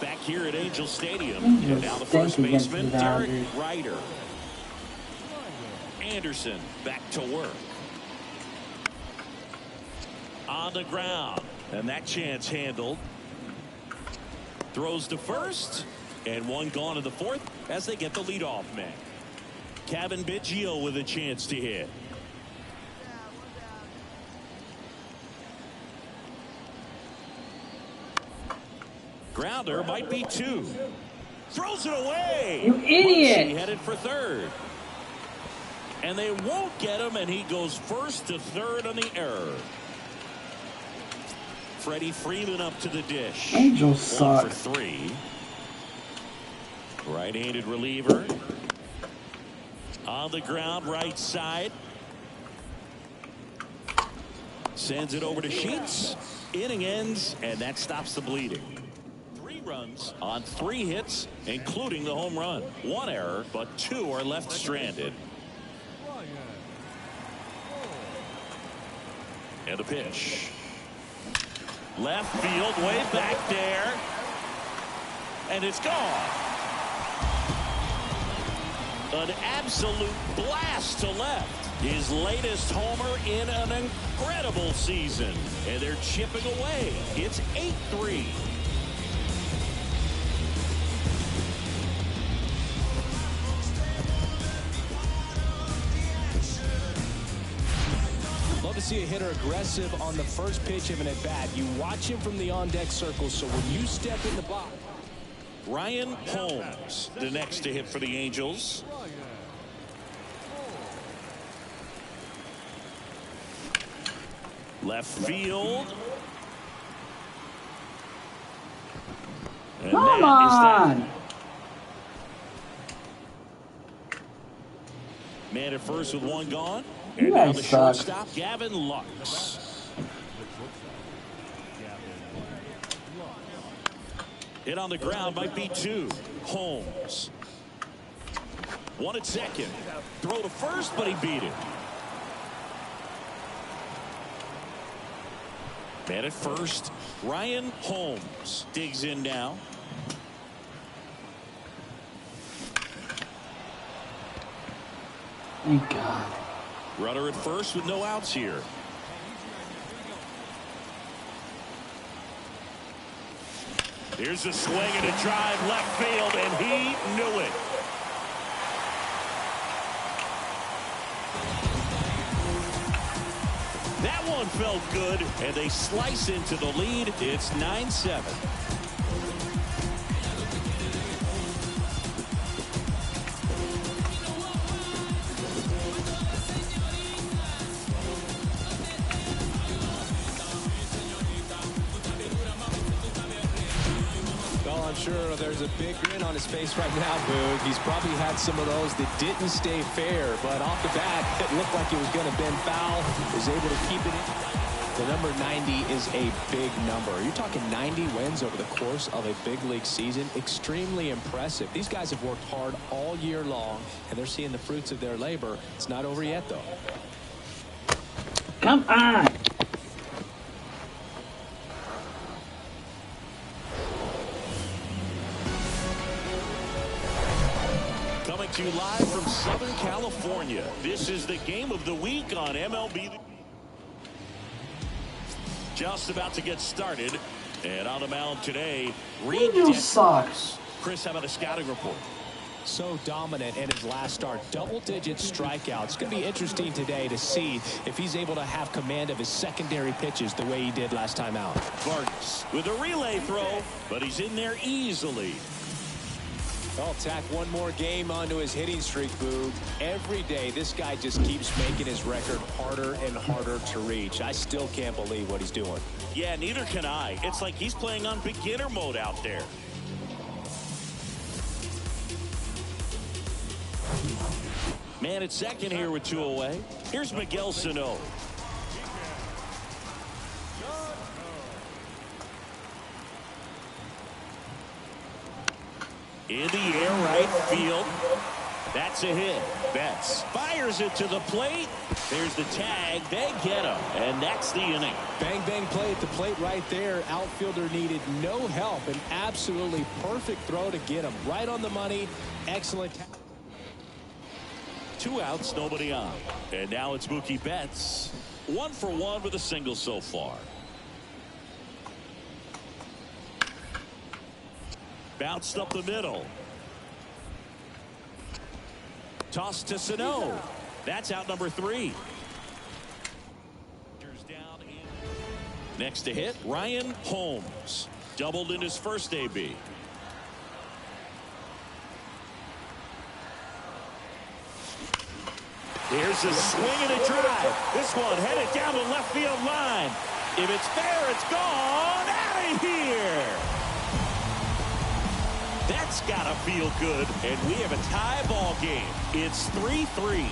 back here at Angel Stadium. And now the first baseman, Derek Ryder. Anderson back to work. On the ground. And that chance handled. Throws to first. And one gone in the fourth as they get the leadoff man. Kevin Biggio with a chance to hit. Grounder might be 2. Throws it away. You idiot. He headed for third. And they won't get him, and he goes first to third on the error. Freddie Freeman up to the dish. Angels 1 suck. for 3. Right-handed reliever. On the ground, right side. Sends it over to Sheets. Inning ends, and that stops the bleeding. 3 runs on 3 hits, including the home run. 1 error, but 2 are left stranded. And a pitch. Left field, way back there. And it's gone. An absolute blast to left. His latest homer in an incredible season. And they're chipping away. It's 8-3. Love to see a hitter aggressive on the first pitch of an at-bat. You watch him from the on-deck circle, so when you step in the box. Ryan Holmes, the next to hit for the Angels. Left field. And Come on. Man at first with 1 gone. You And now guys the suck. shortstop, Gavin Lux. Hit on the ground might be 2. Holmes. 1 at second. Throw to first, but he beat it. Man at first, Ryan Holmes digs in now. Thank God. Runner at first with no outs here. Here's a swing and a drive left field, and he knew it. That one felt good, and they slice into the lead. It's 9-7. Well, I'm sure there's a big grin on his face right now, Boog. He's probably had some of those that didn't stay fair, but off the bat, it looked like it was going to bend foul. Was able to keep it in. The number 90 is a big number. You're talking 90 wins over the course of a big league season. Extremely impressive. These guys have worked hard all year long, and they're seeing the fruits of their labor. It's not over yet, though. Come on. Coming to you live from Southern California. This is the game of the week on MLB. Just about to get started. And on the mound today, Reed sucks. Chris, how about a scouting report? So dominant in his last start. Double-digit strikeouts. It's going to be interesting today to see if he's able to have command of his secondary pitches the way he did last time out. Vargas with a relay throw, but he's in there easily. I'll tack one more game onto his hitting streak, Boog. Every day, this guy just keeps making his record harder and harder to reach. I still can't believe what he's doing. Yeah, neither can I. It's like he's playing on beginner mode out there. Man at second here with 2 away. Here's Miguel Sano. In the air, right field. That's a hit. Betts fires it to the plate. There's the tag. They get him. And that's the inning. Bang, bang play at the plate right there. Outfielder needed no help. An absolutely perfect throw to get him. Right on the money. Excellent. 2 outs, nobody on. And now it's Mookie Betts. 1 for 1 with a single so far. Bounced up the middle. Toss to Sano. That's out number 3. Next to hit, Ryan Holmes. Doubled in his first AB. Here's a swing and a drive. This one headed down the left field line. If it's there, it's gone. Out of here. That's gotta feel good. And we have a tie ball game. It's 3-3.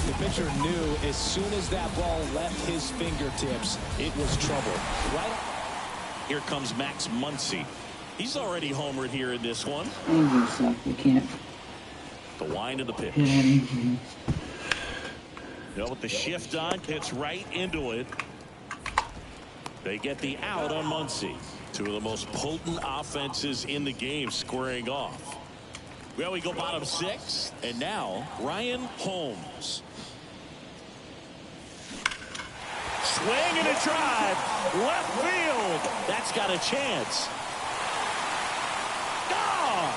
The pitcher knew as soon as that ball left his fingertips, it was trouble. Right here comes Max Muncy. He's already homered here in this one. You can't. The wind of the pitch. With the shift on, hits right into it. They get the out on Muncy. 2 of the most potent offenses in the game squaring off. Well, we go bottom 6, and now Ryan Holmes. Swing and a drive. Left field. That's got a chance. Gone.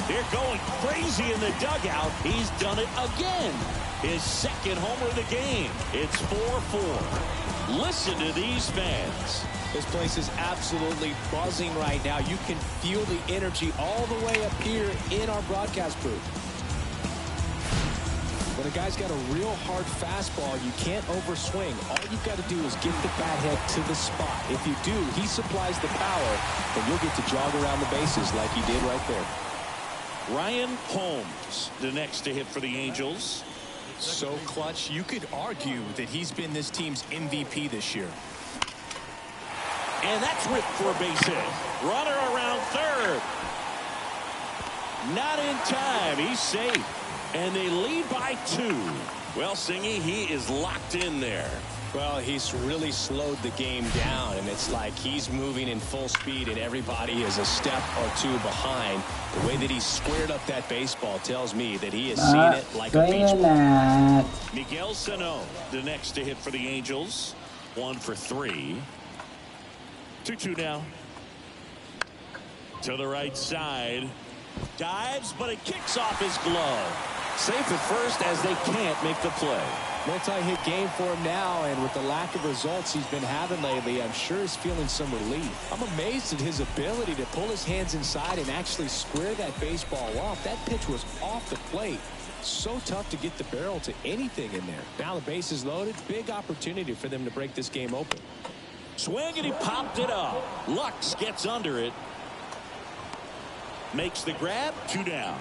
They're going crazy in the dugout. He's done it again. His second homer of the game. It's 4-4. Listen to these fans. This place is absolutely buzzing right now. You can feel the energy all the way up here in our broadcast booth. When a guy's got a real hard fastball, you can't overswing. All you've got to do is get the bat head to the spot. If you do, he supplies the power, and you'll get to jog around the bases like he did right there. Ryan Holmes, the next to hit for the Angels. So clutch, you could argue that he's been this team's MVP this year. And that's ripped for a base hit. Runner around third. Not in time. He's safe. And they lead by 2. Well, Singy, he is locked in there. Well, he's really slowed the game down, and it's like he's moving in full speed, and everybody is a step or 2 behind. The way that he squared up that baseball tells me that he has seen it like a beach ball. Miguel Sano, the next to hit for the Angels. 1 for 3. 2-2 now. To the right side. Dives, but it kicks off his glove. Safe at first as they can't make the play. Multi-hit game for him now, and with the lack of results he's been having lately, I'm sure he's feeling some relief. I'm amazed at his ability to pull his hands inside and actually square that baseball off. That pitch was off the plate. So tough to get the barrel to anything in there. Now the base is loaded. Big opportunity for them to break this game open. Swing, and he popped it up. Lux gets under it. Makes the grab. 2 down.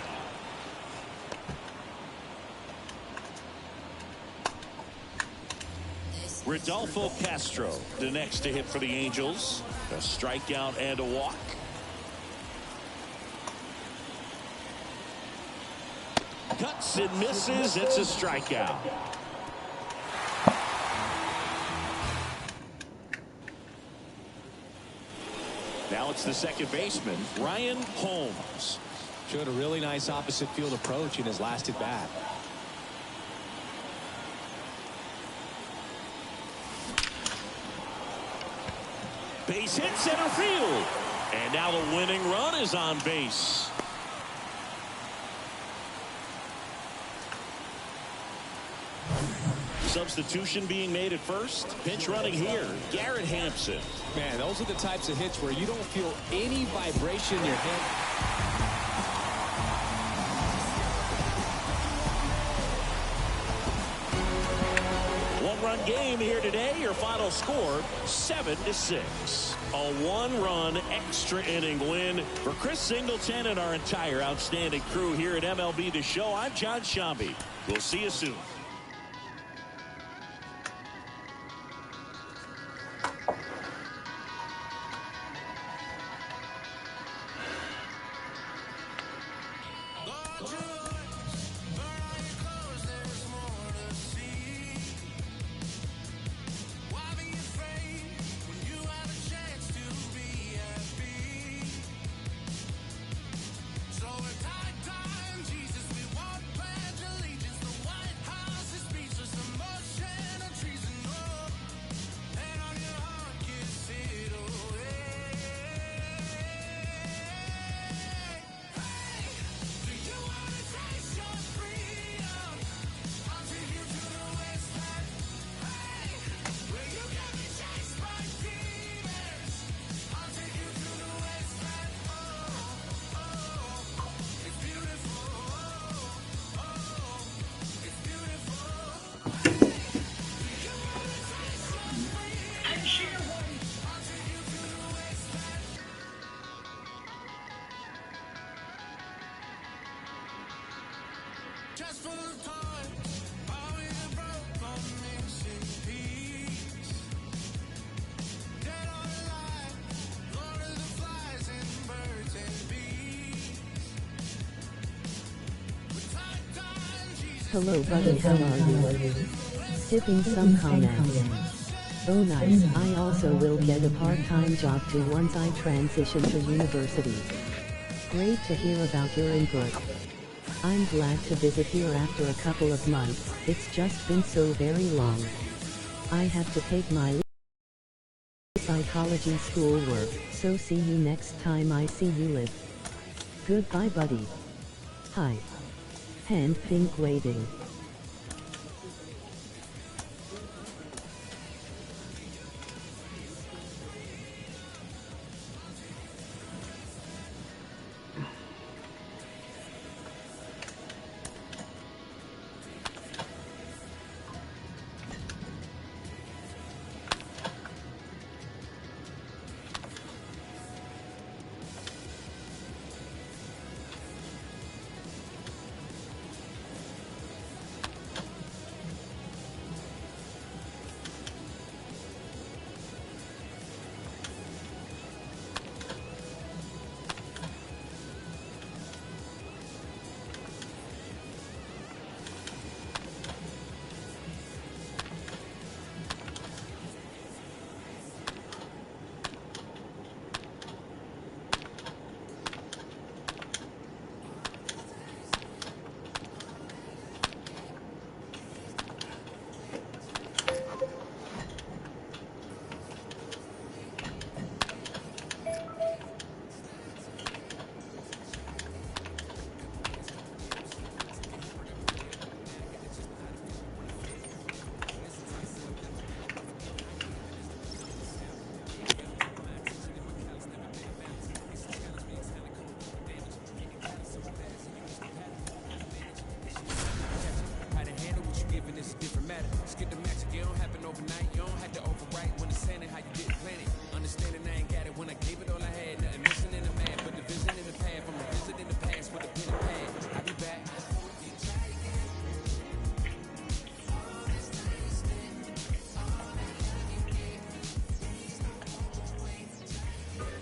Rodolfo Castro, the next to hit for the Angels. A strikeout and a walk. Cuts and misses. It's a strikeout. Now it's the second baseman, Ryan Holmes. Showed a really nice opposite field approach in his last at bat. Base hit center field. And now the winning run is on base. Substitution being made at first. Pinch running here, Garrett Hampson. Man, those are the types of hits where you don't feel any vibration in your head. One-run game here today. Your final score, 7-6. A one-run extra inning win for Chris Singleton and our entire outstanding crew here at MLB The Show. I'm John Shambi. We'll see you soon. Hello buddy, how are you? Tipping some comments. Oh nice, I also will get a part-time job too once I transition to university. Great to hear about your input. I'm glad to visit here after a couple of months, it's just been so very long. I have to take my psychology schoolwork, so see you next time I see you live. Goodbye buddy. Hi. Hand pink waving.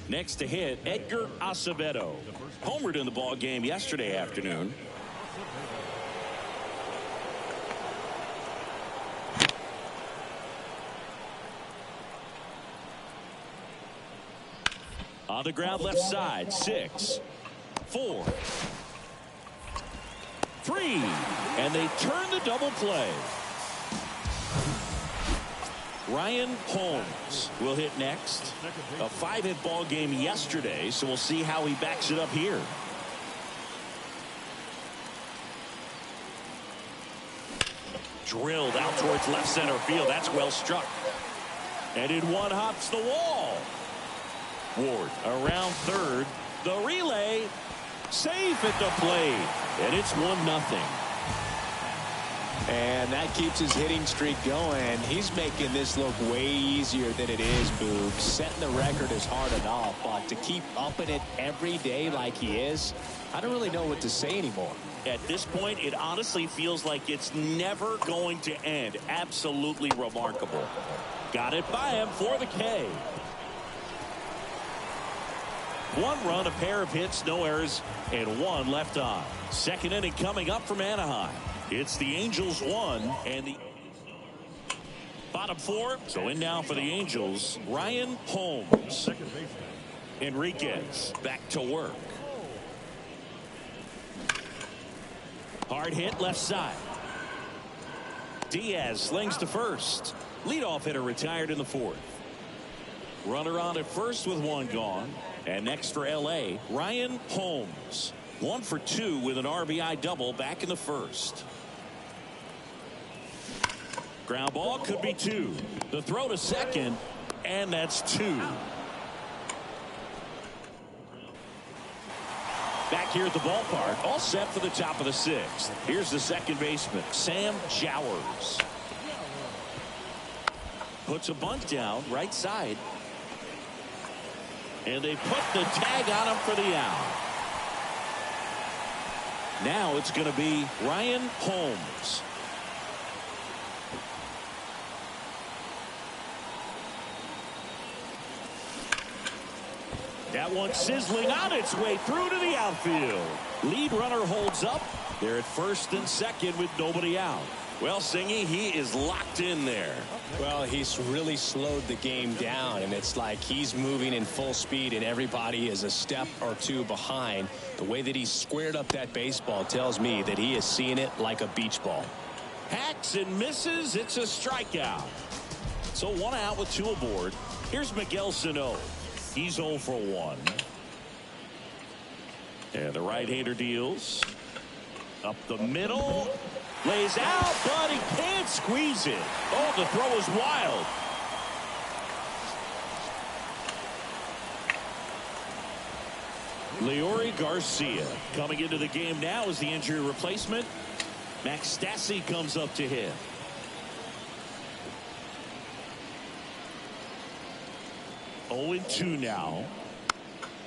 Next to hit, Edgar Acevedo. Homered in the ball game yesterday afternoon. On the ground left side, 6, 4, 3, and they turn the double play. Ryan Holmes will hit next. A 5-hit ball game yesterday, so we'll see how he backs it up here. Drilled out towards left center field. That's well struck. And in one hops the wall. Ward around third. The relay safe at the plate. And it's 1-0. And that keeps his hitting streak going. He's making this look way easier than it is, Boog. Setting the record is hard enough, but to keep upping it every day like he is, I don't really know what to say anymore. At this point, it honestly feels like it's never going to end. Absolutely remarkable. Got it by him for the K. 1 run, a pair of hits, no errors, and 1 left on. Second inning coming up from Anaheim. It's the Angels 1 and the bottom 4. So in now for the Angels, Ryan Holmes. Enriquez back to work. Hard hit left side. Diaz slings to first. Leadoff hitter retired in the 4th. Runner on at first with 1 gone. And next for LA, Ryan Holmes. 1 for 2 with an RBI double back in the 1st. Ground ball could be 2. The throw to second, and that's 2. Back here at the ballpark, all set for the top of the 6th. Here's the second baseman, Sam Jowers. Puts a bunt down, right side. And they put the tag on him for the out. Now it's going to be Ryan Holmes. That one sizzling on its way through to the outfield. Lead runner holds up. They're at first and second with nobody out. Well, Singy, he is locked in there. Well, he's really slowed the game down, and it's like he's moving in full speed, and everybody is a step or 2 behind. The way that he squared up that baseball tells me that he is seeing it like a beach ball. Hacks and misses. It's a strikeout. So 1 out with 2 aboard. Here's Miguel Sano. He's 0 for 1. And the right-hander deals. Up the middle. Lays out, but he can't squeeze it. Oh, the throw is wild. Leury Garcia coming into the game now as the injury replacement. Max Stassi comes up to hit. Oh, and 2 now.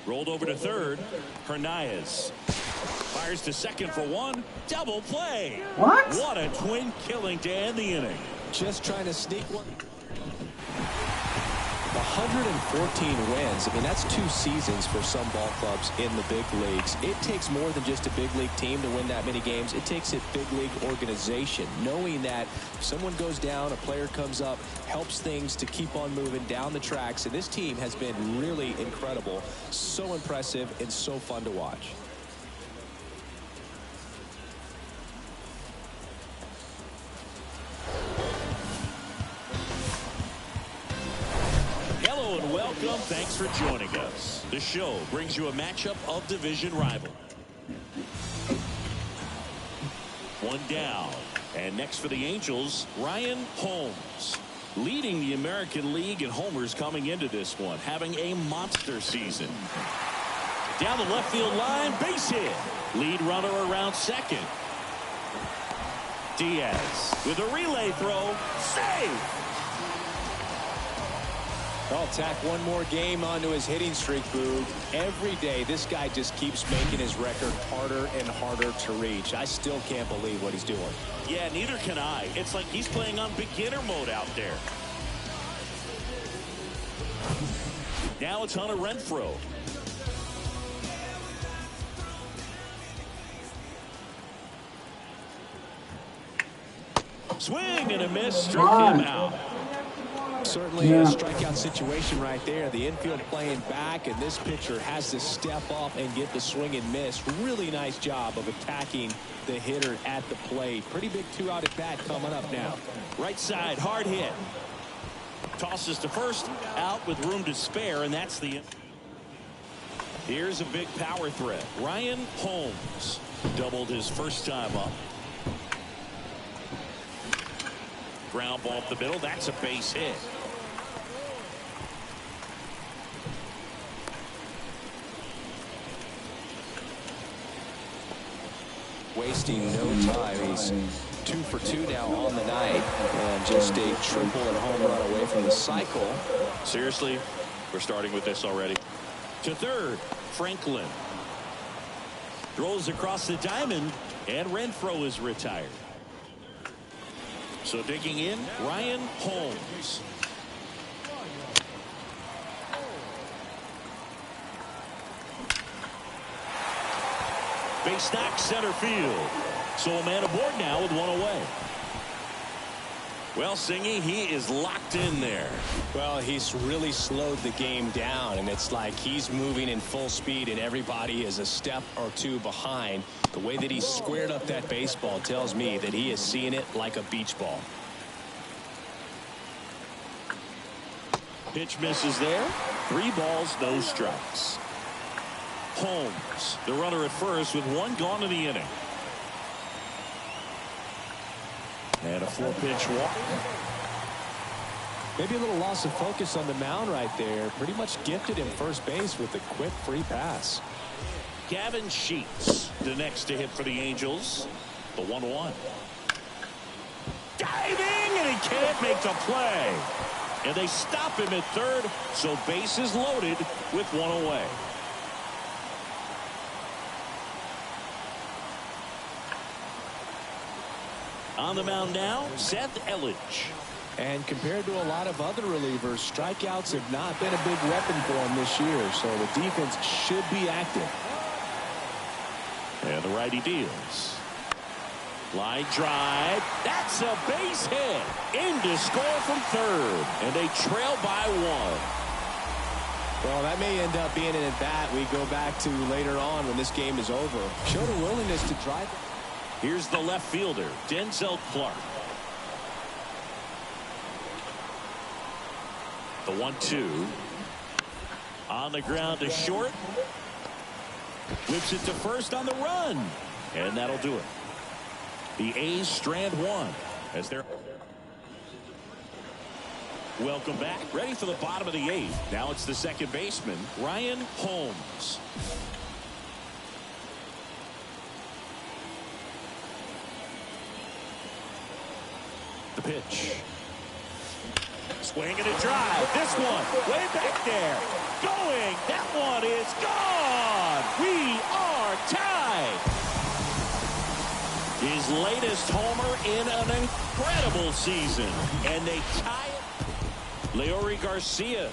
Rolled over to third. Hernandez fires to second for 1. Double play. What a twin killing to end the inning. Just trying to sneak one. 114 wins. I mean, that's 2 seasons for some ball clubs in the big leagues. It takes more than just a big league team to win that many games. It takes a big league organization, knowing that if someone goes down, a player comes up, helps things to keep on moving down the tracks. And this team has been really incredible, so impressive, and so fun to watch. Hello and welcome. Thanks for joining us. The show brings you a matchup of division rival. 1 down. And next for the Angels, Ryan Holmes. Leading the American League in homers coming into this one. Having a monster season. Down the left field line, base hit. Lead runner around second. Diaz with a relay throw. Save! I'll tack one more game onto his hitting streak, Boog. Every day, this guy just keeps making his record harder and harder to reach. I still can't believe what he's doing. Yeah, neither can I. It's like he's playing on beginner mode out there. Now it's Hunter Renfroe. Swing and a miss. Struck him out. Certainly a strikeout situation right there. The infield playing back, and this pitcher has to step up and get the swing and miss. Really nice job of attacking the hitter at the plate. Pretty big 2-out at bat coming up now. Right side, hard hit. Tosses to first, out with room to spare, and that's the... Here's a big power threat. Ryan Holmes doubled his first time up. Ground ball up the middle. That's a base hit. Wasting no time. He's 2 for 2 now on the night, and just a triple and home run away from the cycle. Seriously, we're starting with this already. To third, Franklin throws across the diamond, and Renfroe is retired. So digging in, Ryan Holmes. Base knock center field. So a man aboard now with one away. Well, Singy, he is locked in there. Well, he's really slowed the game down, and it's like he's moving in full speed and everybody is a step or two behind. The way that he squared up that baseball tells me that he is seeing it like a beach ball. Pitch misses there. 3 balls, no strikes. Holmes, the runner at first with 1 gone in the inning. And a 4-pitch walk. Maybe a little loss of focus on the mound right there. Pretty much gifted him first base with a quick free pass. Gavin Sheets, the next to hit for the Angels. The 1-1. Diving, and he can't make the play. And they stop him at third, so bases loaded with 1 away. On the mound now, Seth Elledge. And compared to a lot of other relievers, strikeouts have not been a big weapon for him this year, so the defense should be active. And the righty deals. Line drive. That's a base hit. In to score from third. And they trail by 1. Well, that may end up being an at-bat we go back to later on when this game is over. Showed a willingness to drive. Here's the left fielder, Denzel Clark. The 1-2. On the ground to short. Whips it to first on the run. And that'll do it. The A's strand 1 as they're... Welcome back. Ready for the bottom of the 8th. Now it's the second baseman, Ryan Holmes. The pitch. Swing and a drive. This one way back there. Going. That one is gone. We are tied. His latest homer in an incredible season. And they tie it. Leori Garcia.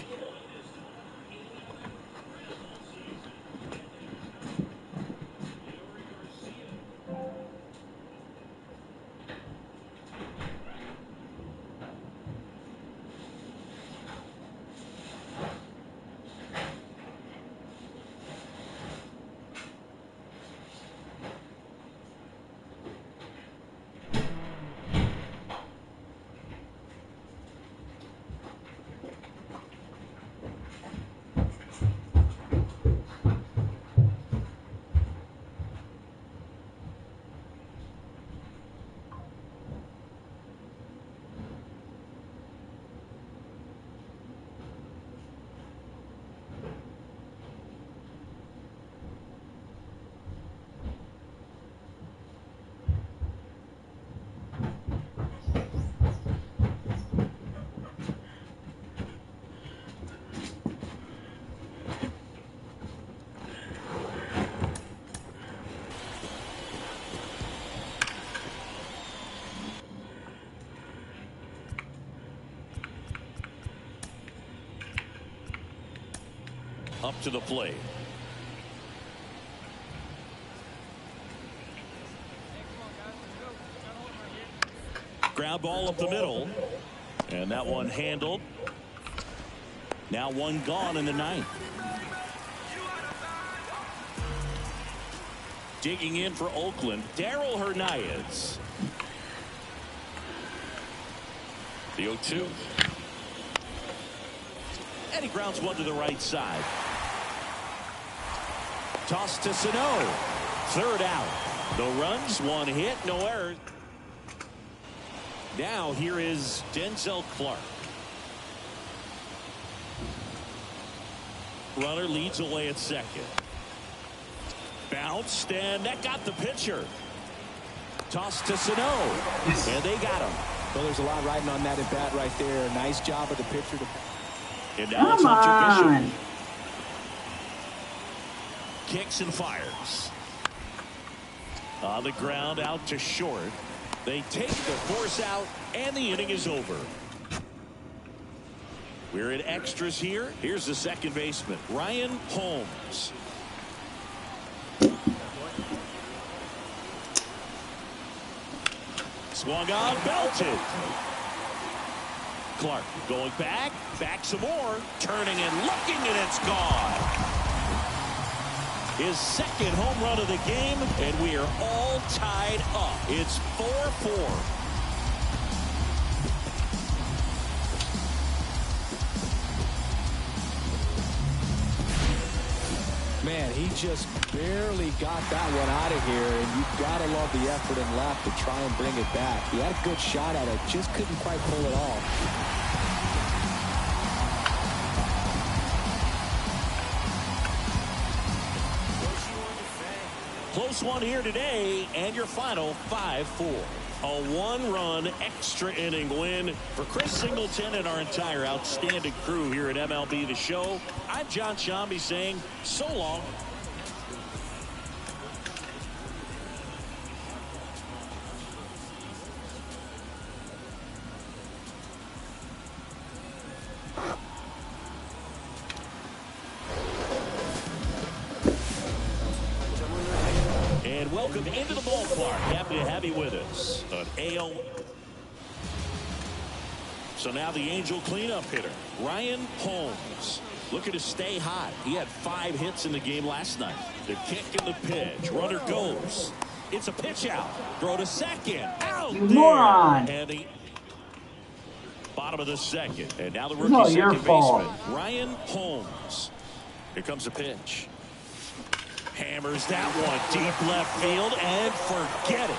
up to the plate. Ground ball up the middle. And that one handled. Now one gone in the ninth. Digging in for Oakland, Darell Hernaiz. The 0-2. And he grounds one to the right side. Toss to Sano. Third out. No runs, one hit, no errors. Now here is Denzel Clark. Runner leads away at second. Bounced, and that got the pitcher. Toss to Sano. And they got him. Well, there's a lot riding on that at bat right there. Nice job of the pitcher. And now it's Hunter Bishop. Kicks and fires. On the ground, out to short. They take the force out, and the inning is over. We're in extras here. Here's the second baseman, Ryan Holmes. Swung on, belted. Clark going back some more, turning and looking, and it's gone. His second home run of the game, and we are all tied up. It's 4-4. Man, he just barely got that one out of here, and you've got to love the effort and left to try and bring it back. He had a good shot at it, just couldn't quite pull it off. Close one here today, and your final 5-4. A one-run extra inning win for Chris Singleton and our entire outstanding crew here at MLB The Show. I'm John Shambi saying so long. And welcome into the ballpark. Happy to have you with us. An AL. So now the Angel cleanup hitter, Ryan Holmes, looking to stay hot. He had 5 hits in the game last night. The kick and the pitch. Runner goes. It's a pitch out. Throw to second. Out there. Moron. And the bottom of the second. And now the rookie second baseman, Ryan Holmes. Here comes a pitch. Hammers that one deep left field and forget it.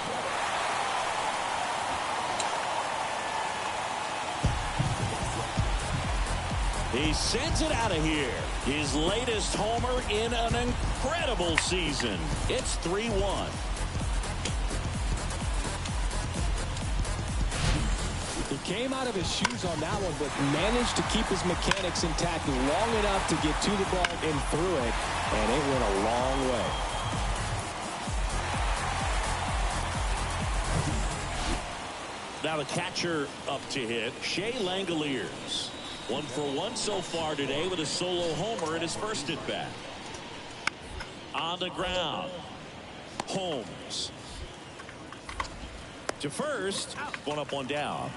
He sends it out of here. His latest homer in an incredible season. It's 3-1. He came out of his shoes on that one, but managed to keep his mechanics intact long enough to get to the ball and through it, and it went a long way. Now the catcher up to hit, Shea Langoliers. 1 for 1 so far today with a solo homer in his first at bat. On the ground, Holmes. To first, 1 up, 1 down.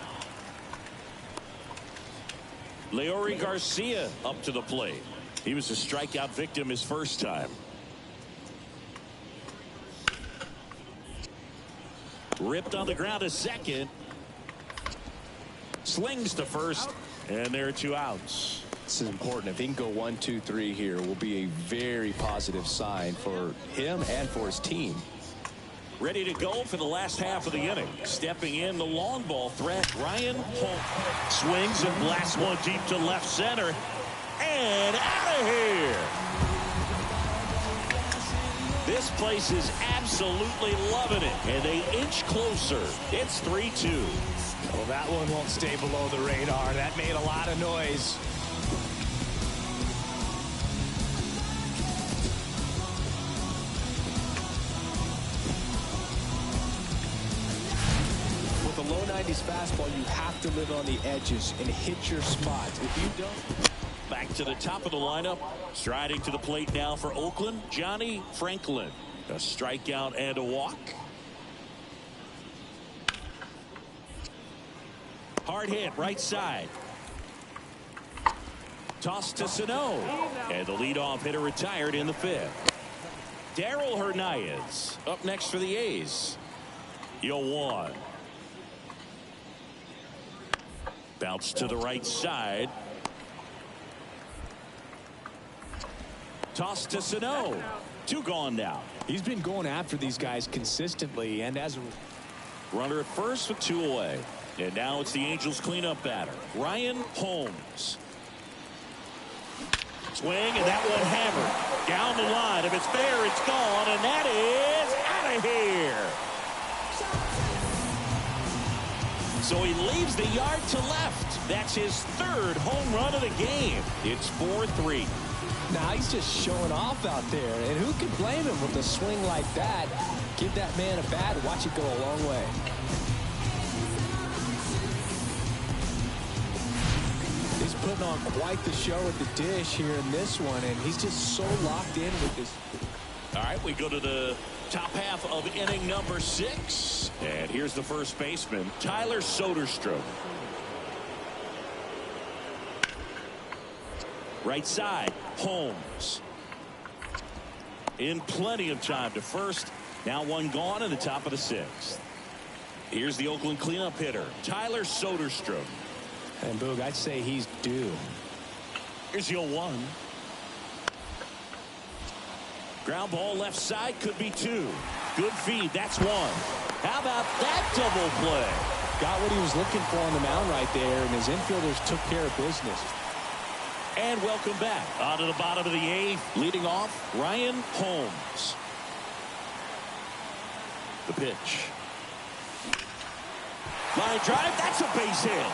Leury Garcia up to the plate. He was a strikeout victim his first time. Ripped on the ground to second. Slings to first, and there are 2 outs. This is important. If he can go 1, 2, 3 here, will be a very positive sign for him and for his team. Ready to go for the last half of the inning. Stepping in, the long ball threat, Ryan Holmes. Swings and blasts one deep to left center. And out of here. This place is absolutely loving it. And they inch closer. It's 3-2. Well, that one won't stay below the radar. That made a lot of noise. With a low 90s fastball, you have to live on the edges and hit your spots. If you don't... Back to the top of the lineup. Striding to the plate now for Oakland, Johnny Franklin. A strikeout and a walk. Hard hit, right side. Toss to Sano. And the leadoff hitter retired in the 5th. Darrell Hernandez up next for the A's. 0-1. Bounce to the right side. Toss to Sano. 2 gone now. He's been going after these guys consistently, and as a runner at first with 2 away. And now it's the Angels cleanup batter, Ryan Holmes. Swing, and that one hammered down the line. If it's there, it's gone, and that is out of here. So he leaves the yard to left. That's his 3rd home run of the game. It's 4-3. Now he's just showing off out there, and who can blame him with a swing like that? Give that man a bat, watch it go a long way. He's putting on quite the show at the dish here in this one, and he's just so locked in with this. All right, we go to the top half of inning number 6. And here's the first baseman, Tyler Soderstrom. Right side, Holmes. In plenty of time to first. Now 1 gone in the top of the 6th. Here's the Oakland cleanup hitter, Tyler Soderstrom. And Boog, I'd say he's due. Here's the 0-1. Ground ball left side, could be 2. Good feed, that's 1. How about that double play? Got what he was looking for on the mound right there, and his infielders took care of business. And welcome back. On to the bottom of the 8th. Leading off, Ryan Holmes. The pitch. Line drive, that's a base hit.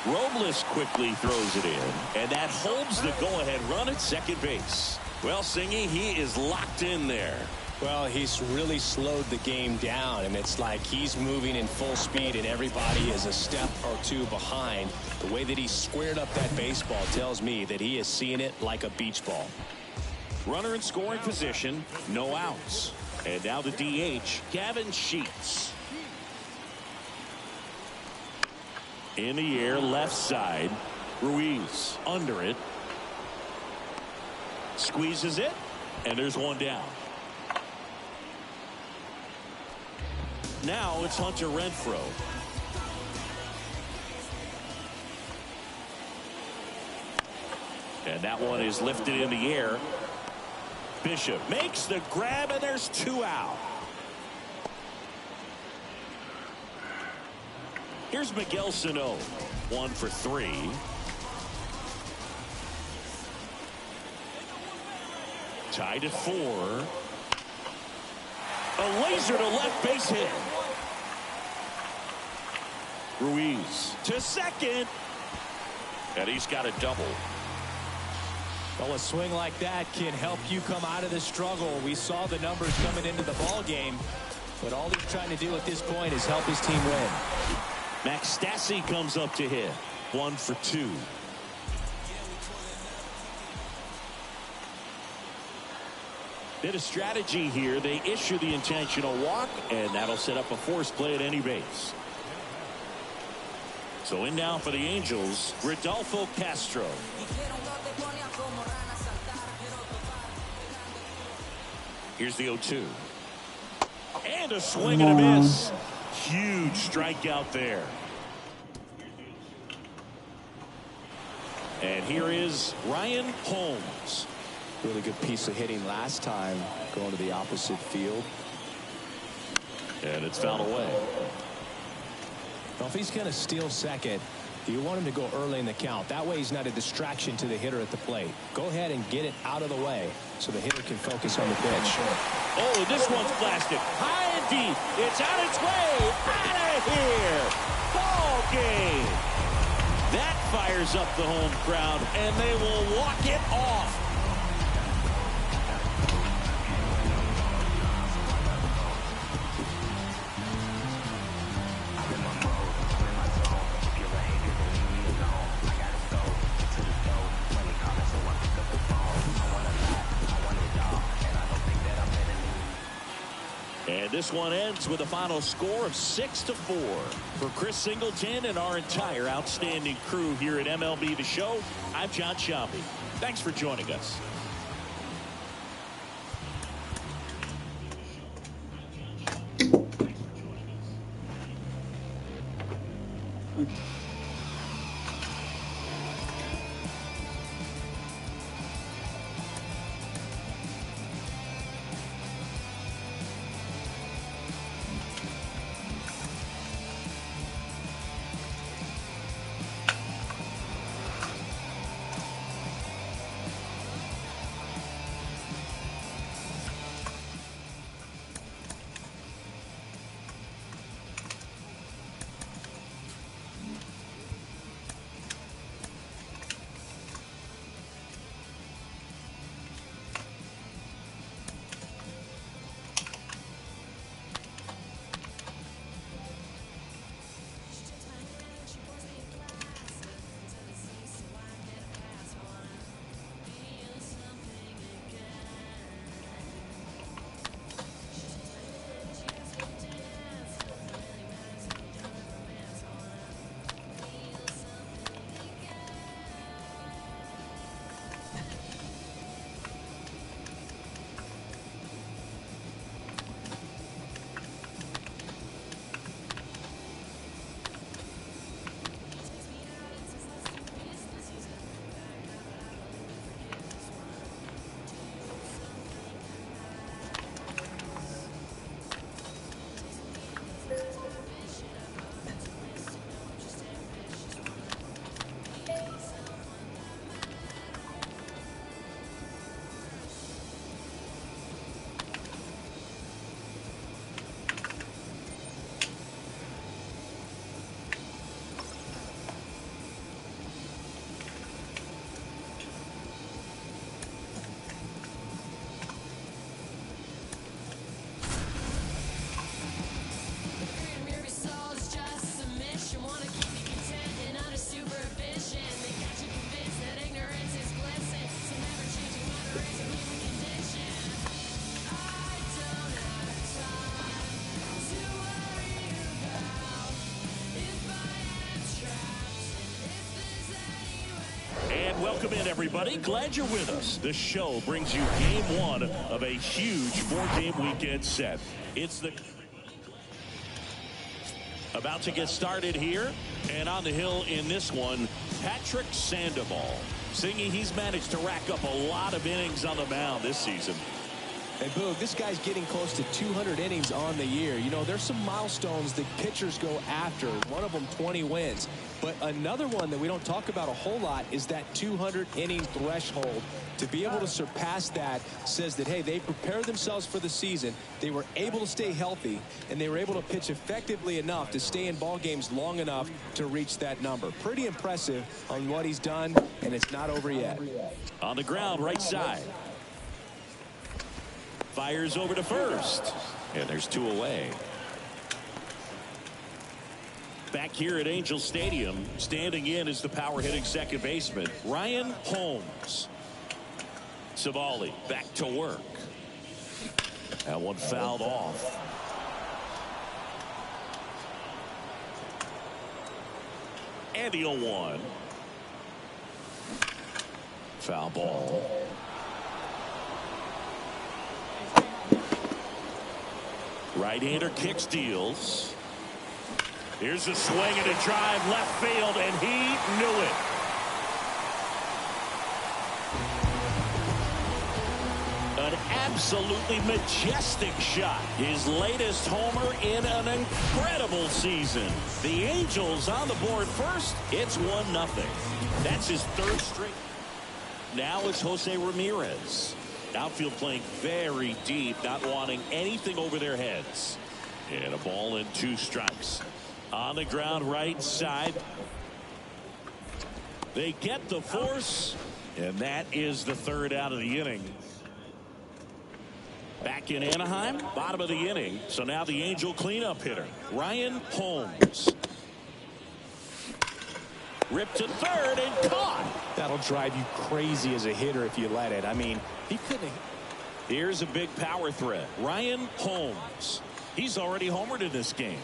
Robles quickly throws it in, and that holds the go-ahead run at second base. Well, Singy, he is locked in there. Well, he's really slowed the game down, and it's like he's moving in full speed, and everybody is a step or 2 behind. The way that he squared up that baseball tells me that he is seeing it like a beach ball. Runner in scoring position, no outs. And now the DH, Gavin Sheets. In the air, left side. Ruiz under it. Squeezes it, and there's 1 down. Now it's Hunter Renfroe. And that one is lifted in the air. Bishop makes the grab, and there's 2 out. Here's Miguel Sano. 1 for 3. Tied at 4. A laser to left base hit. Ruiz to second. And he's got a double. Well, a swing like that can help you come out of the struggle. We saw the numbers coming into the ball game, but all he's trying to do at this point is help his team win. Max Stassi comes up to hit. 1 for 2. Bit of strategy here. They issue the intentional walk, and that'll set up a force play at any base. So in now for the Angels, Rodolfo Castro. Here's the 0-2. And a swing and a miss. Huge strikeout there. And here is Ryan Holmes. Really good piece of hitting last time, going to the opposite field. And it's fouled away. Well, if he's going to steal second, you want him to go early in the count. That way he's not a distraction to the hitter at the plate. Go ahead and get it out of the way so the hitter can focus on the pitch. Oh, this one's blasted high and deep. It's on its way out of here. Ball game. That fires up the home crowd, and they will walk it off. And this one ends with a final score of 6-4. For Chris Singleton and our entire outstanding crew here at MLB The Show, I'm John Sciambi. Thanks for joining us. Welcome in, everybody. Glad you're with us. The show brings you game one of a huge 4-game weekend set. It's the about to get started here, and on the hill in this one, Patrick Sandoval. Singing, he's managed to rack up a lot of innings on the mound this season. And Boog, this guy's getting close to 200 innings on the year. You know, there's some milestones that pitchers go after. One of them, 20 wins. But another one that we don't talk about a whole lot is that 200 inning threshold. To be able to surpass that says that, hey, they prepared themselves for the season. They were able to stay healthy, and they were able to pitch effectively enough to stay in ball games long enough to reach that number. Pretty impressive on what he's done, and it's not over yet. On the ground, right side. Fires over to first, and there's 2 away. Back here at Angel Stadium, standing in is the power hitting second baseman, Ryan Holmes. Savali back to work. That one fouled off. And the 0-1. Foul ball. Right-hander kicks, deals. Here's a swing and a drive left field, and he knew it. An absolutely majestic shot. His latest homer in an incredible season. The Angels on the board first. It's 1-0. That's his 3rd straight. Now it's Jose Ramirez. Outfield playing very deep, not wanting anything over their heads. And a ball and 2 strikes. On the ground, right side. They get the force, and that is the 3rd out of the inning. Back in Anaheim, bottom of the inning. So now the Angel cleanup hitter, Ryan Holmes. Ripped to 3rd and caught. That'll drive you crazy as a hitter if you let it. I mean, he couldn't. Here's a big power threat. Ryan Holmes. He's already homered in this game.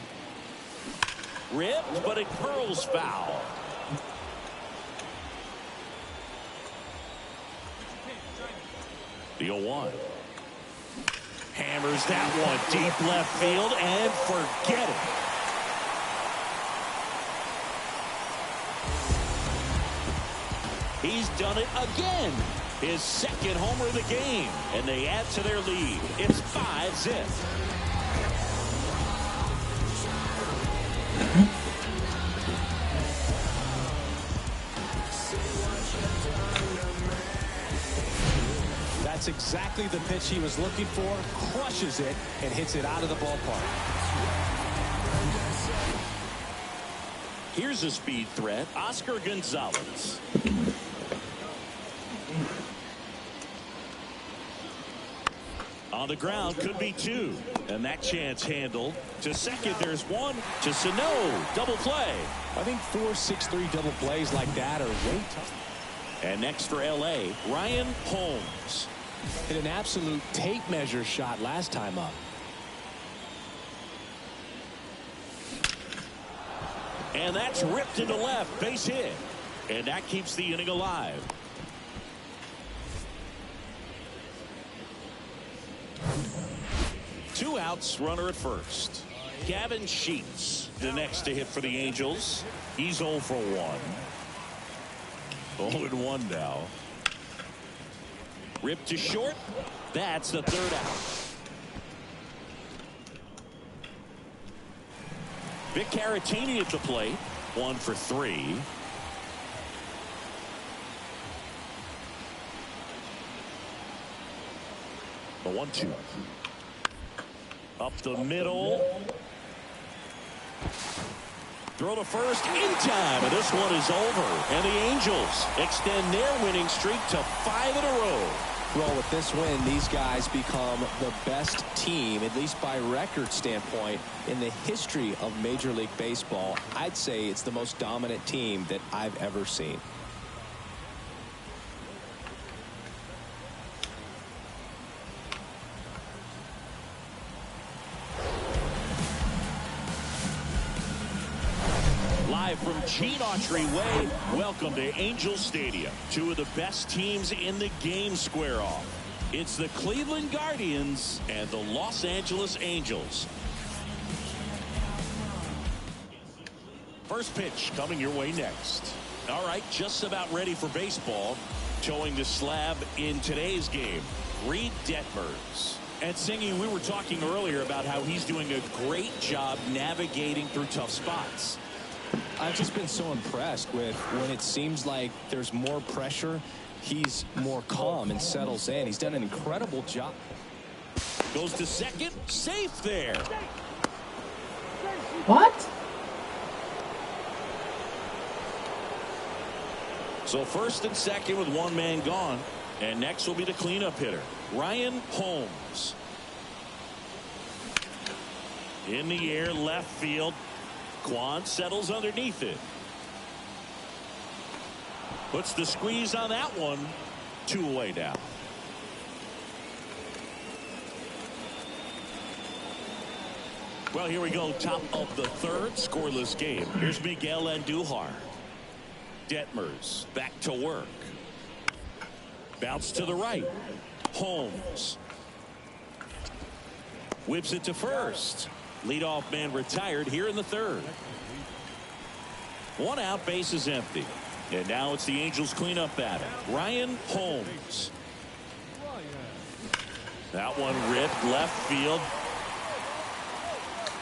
Ripped, but it curls foul. The 0-1. Hammers that one deep left field and forget it. He's done it again. His second homer of the game. And they add to their lead. It's 5-zip. That's exactly the pitch he was looking for. Crushes it and hits it out of the ballpark. Here's a speed threat, Oscar Gonzalez. On the ground, could be two. And that chance handled. To second, there's one. To Sano, double play. I think 4-6-3 double plays like that are way tough. And next for L.A., Ryan Holmes. Hit an absolute tape measure shot last time up. And that's ripped into left, base hit. And that keeps the inning alive. Two outs, runner at first. Gavin Sheets, the next to hit for the Angels. He's 0 for 1. 0-1 now. Ripped to short. That's the third out. Vic Caratini at the plate. 1 for 3. The 1-2. Up the middle. Throw to first in time, and this one is over. And the Angels extend their winning streak to 5 in a row. Well, with this win, these guys become the best team, at least by record standpoint, in the history of Major League Baseball. I'd say it's the most dominant team that I've ever seen. Live from Gene Autry Way, welcome to Angel Stadium. Two of the best teams in the game square off. It's the Cleveland Guardians and the Los Angeles Angels. First pitch coming your way next. All right, just about ready for baseball. Towing the slab in today's game, Reed Detmers. And Singy, we were talking earlier about how he's doing a great job navigating through tough spots. I've just been so impressed with when it seems like there's more pressure, he's more calm and settles in. He's done an incredible job. Goes to second, safe there. What? So first and second with one man gone. And next will be the cleanup hitter, Ryan Holmes. In the air, left field. Kwan settles underneath it. Puts the squeeze on that one. 2 away now. Well, here we go. Top of the third. Scoreless game. Here's Miguel Andujar. Detmers back to work. Bounce to the right. Holmes. Whips it to first. Leadoff man retired here in the third. 1 out, base is empty. And now it's the Angels cleanup batter, Ryan Holmes. That one ripped left field.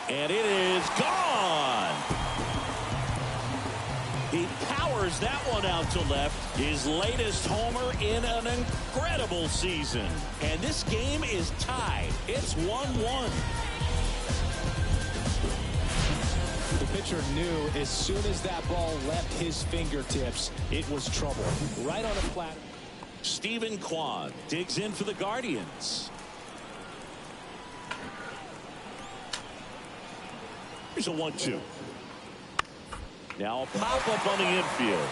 And it is gone. He powers that one out to left. His latest homer in an incredible season. And this game is tied. It's 1-1. The pitcher knew as soon as that ball left his fingertips, it was trouble. Right on the platter. Stephen Kwan digs in for the Guardians. Here's a 1-2. Now a pop-up on the infield.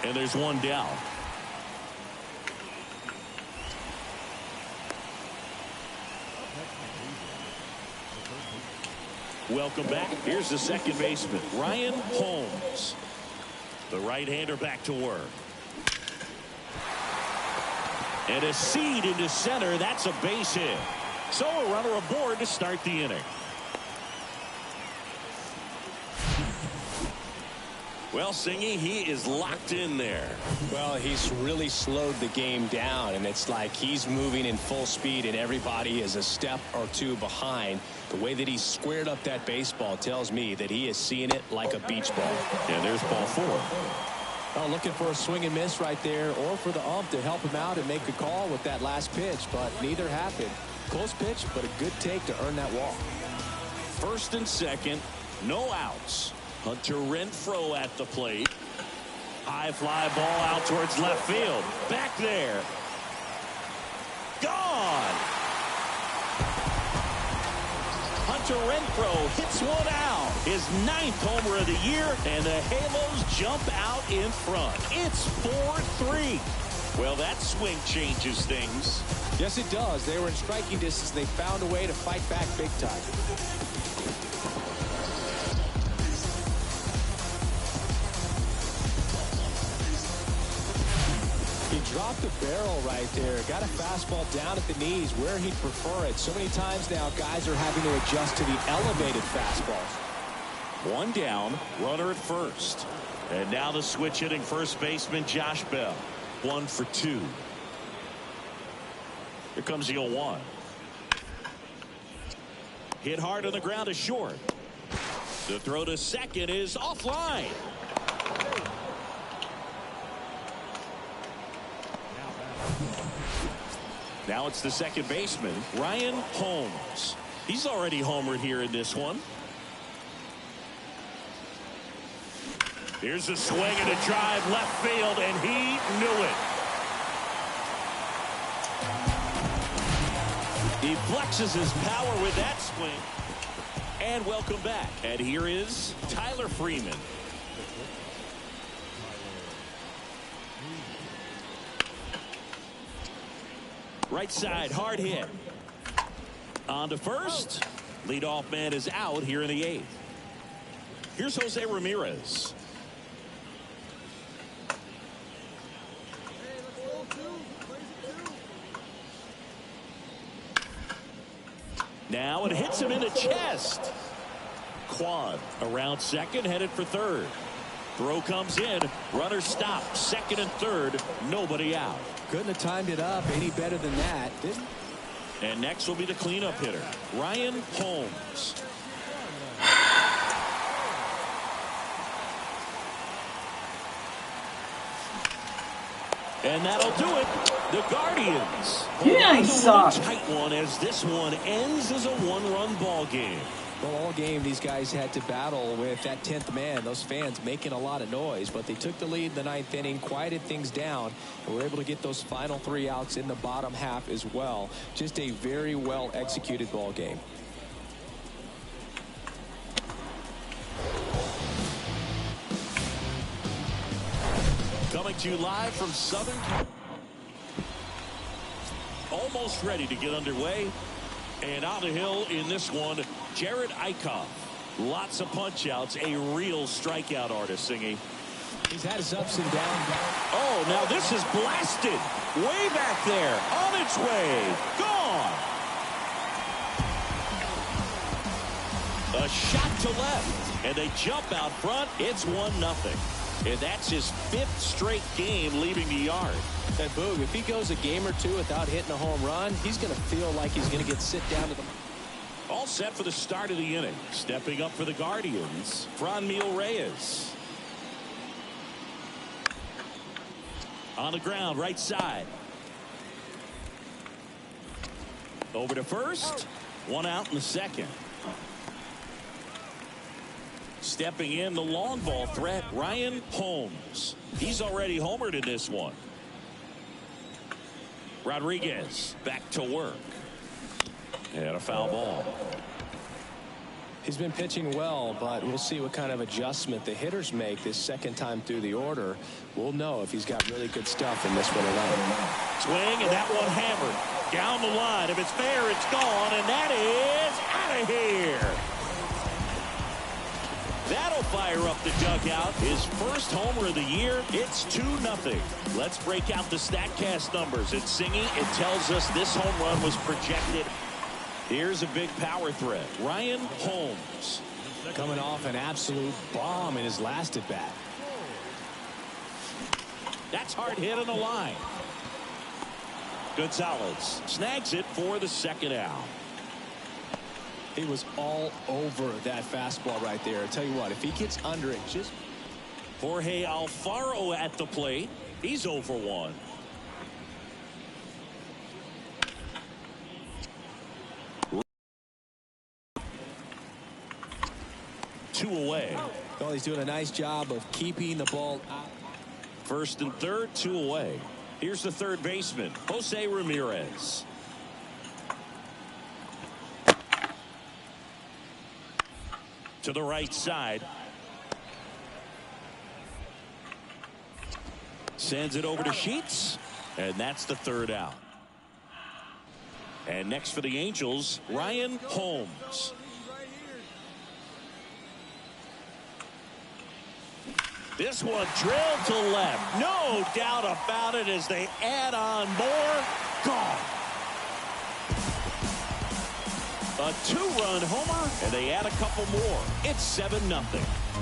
And there's one down. Welcome back. Here's the second baseman, Ryan Holmes. The right-hander back to work. And a seed into center. That's a base hit. So a runner aboard to start the inning. Well, Singy, he is locked in there. Well, he's really slowed the game down, and it's like he's moving in full speed, and everybody is a step or two behind. The way that he squared up that baseball tells me that he is seeing it like a beach ball. And there's ball 4. Well, looking for a swing and miss right there, or for the ump to help him out and make a call with that last pitch, but neither happened. Close pitch, but a good take to earn that walk. First and second, no outs. Hunter Renfroe at the plate. High fly ball out towards left field. Back there. Gone. Hunter Renfroe hits one out. His 9th homer of the year, and the Halos jump out in front. It's 4-3. Well, that swing changes things. Yes, it does. They were in striking distance. They found a way to fight back big time. He dropped the barrel right there. Got a fastball down at the knees where he'd prefer it. So many times now guys are having to adjust to the elevated fastballs. One down, runner at first. And now the switch hitting first baseman Josh Bell. 1 for 2. Here comes the 0-1. Hit hard on the ground to short. The throw to second is offline. Now it's the second baseman, Ryan Holmes. He's already homered here in this one. Here's a swing and a drive left field, and he knew it. He flexes his power with that swing. And welcome back. And here is Tyler Freeman. Right side, hard hit. On to first. Leadoff man is out here in the 8th. Here's Jose Ramirez. Now it hits him in the chest. Quan around second, headed for third. Throw comes in. Runner stopped. Second and third. Nobody out. Couldn't have timed it up any better than that. Didn't. And next will be the cleanup hitter, Ryan Holmes. And that'll do it. The Guardians. Yeah, he sucks. Tight one as this one ends as a 1-run ball game. Well, all game these guys had to battle with that 10th man. Those fans making a lot of noise, but they took the lead in the 9th inning, quieted things down, and were able to get those final 3 outs in the bottom half as well. Just a very well executed ball game. Coming to you live from Southern California. Almost ready to get underway. And on the hill in this one, Jared Eichhoff. Lots of punch outs. A real strikeout artist, Singy. He's had his ups and downs. Oh, now this is blasted. Way back there. On its way. Gone. A shot to left. And they jump out front. It's 1-0. And that's his 5th straight game leaving the yard. And Boog, if he goes a game or two without hitting a home run, he's going to feel like he's going to get sit down to the... All set for the start of the inning. Stepping up for the Guardians, Franmil Reyes. On the ground, right side. Over to first. 1 out in the second. Stepping in the long ball threat, Ryan Holmes. He's already homered in this one. Rodriguez back to work. And a foul ball. He's been pitching well, but we'll see what kind of adjustment the hitters make this second time through the order. We'll know if he's got really good stuff in this one or not. Swing, and that one hammered. Down the line. If it's fair, it's gone, and that is out of here. fire up the dugout. His first homer of the year. It's 2-0. Let's break out the StatCast numbers. At Singy, it tells us this home run was projected. Here's a big power threat. Ryan Holmes. Coming off an absolute bomb in his last at bat. That's hard hit on the line. Gonzalez snags it for the second out. He was all over that fastball right there. I tell you what, if he gets under it, just Jorge Alfaro at the plate. He's 0 for 1. Two away. well, he's doing a nice job of keeping the ball out. First and third, 2 away. Here's the third baseman, Jose Ramirez. To the right side. Sends it over to Sheets. And that's the third out. And next for the Angels, Ryan Holmes. This one drilled to left. No doubt about it as they add on more. Gone. A 2-run homer, and they add a couple more. It's 7-0.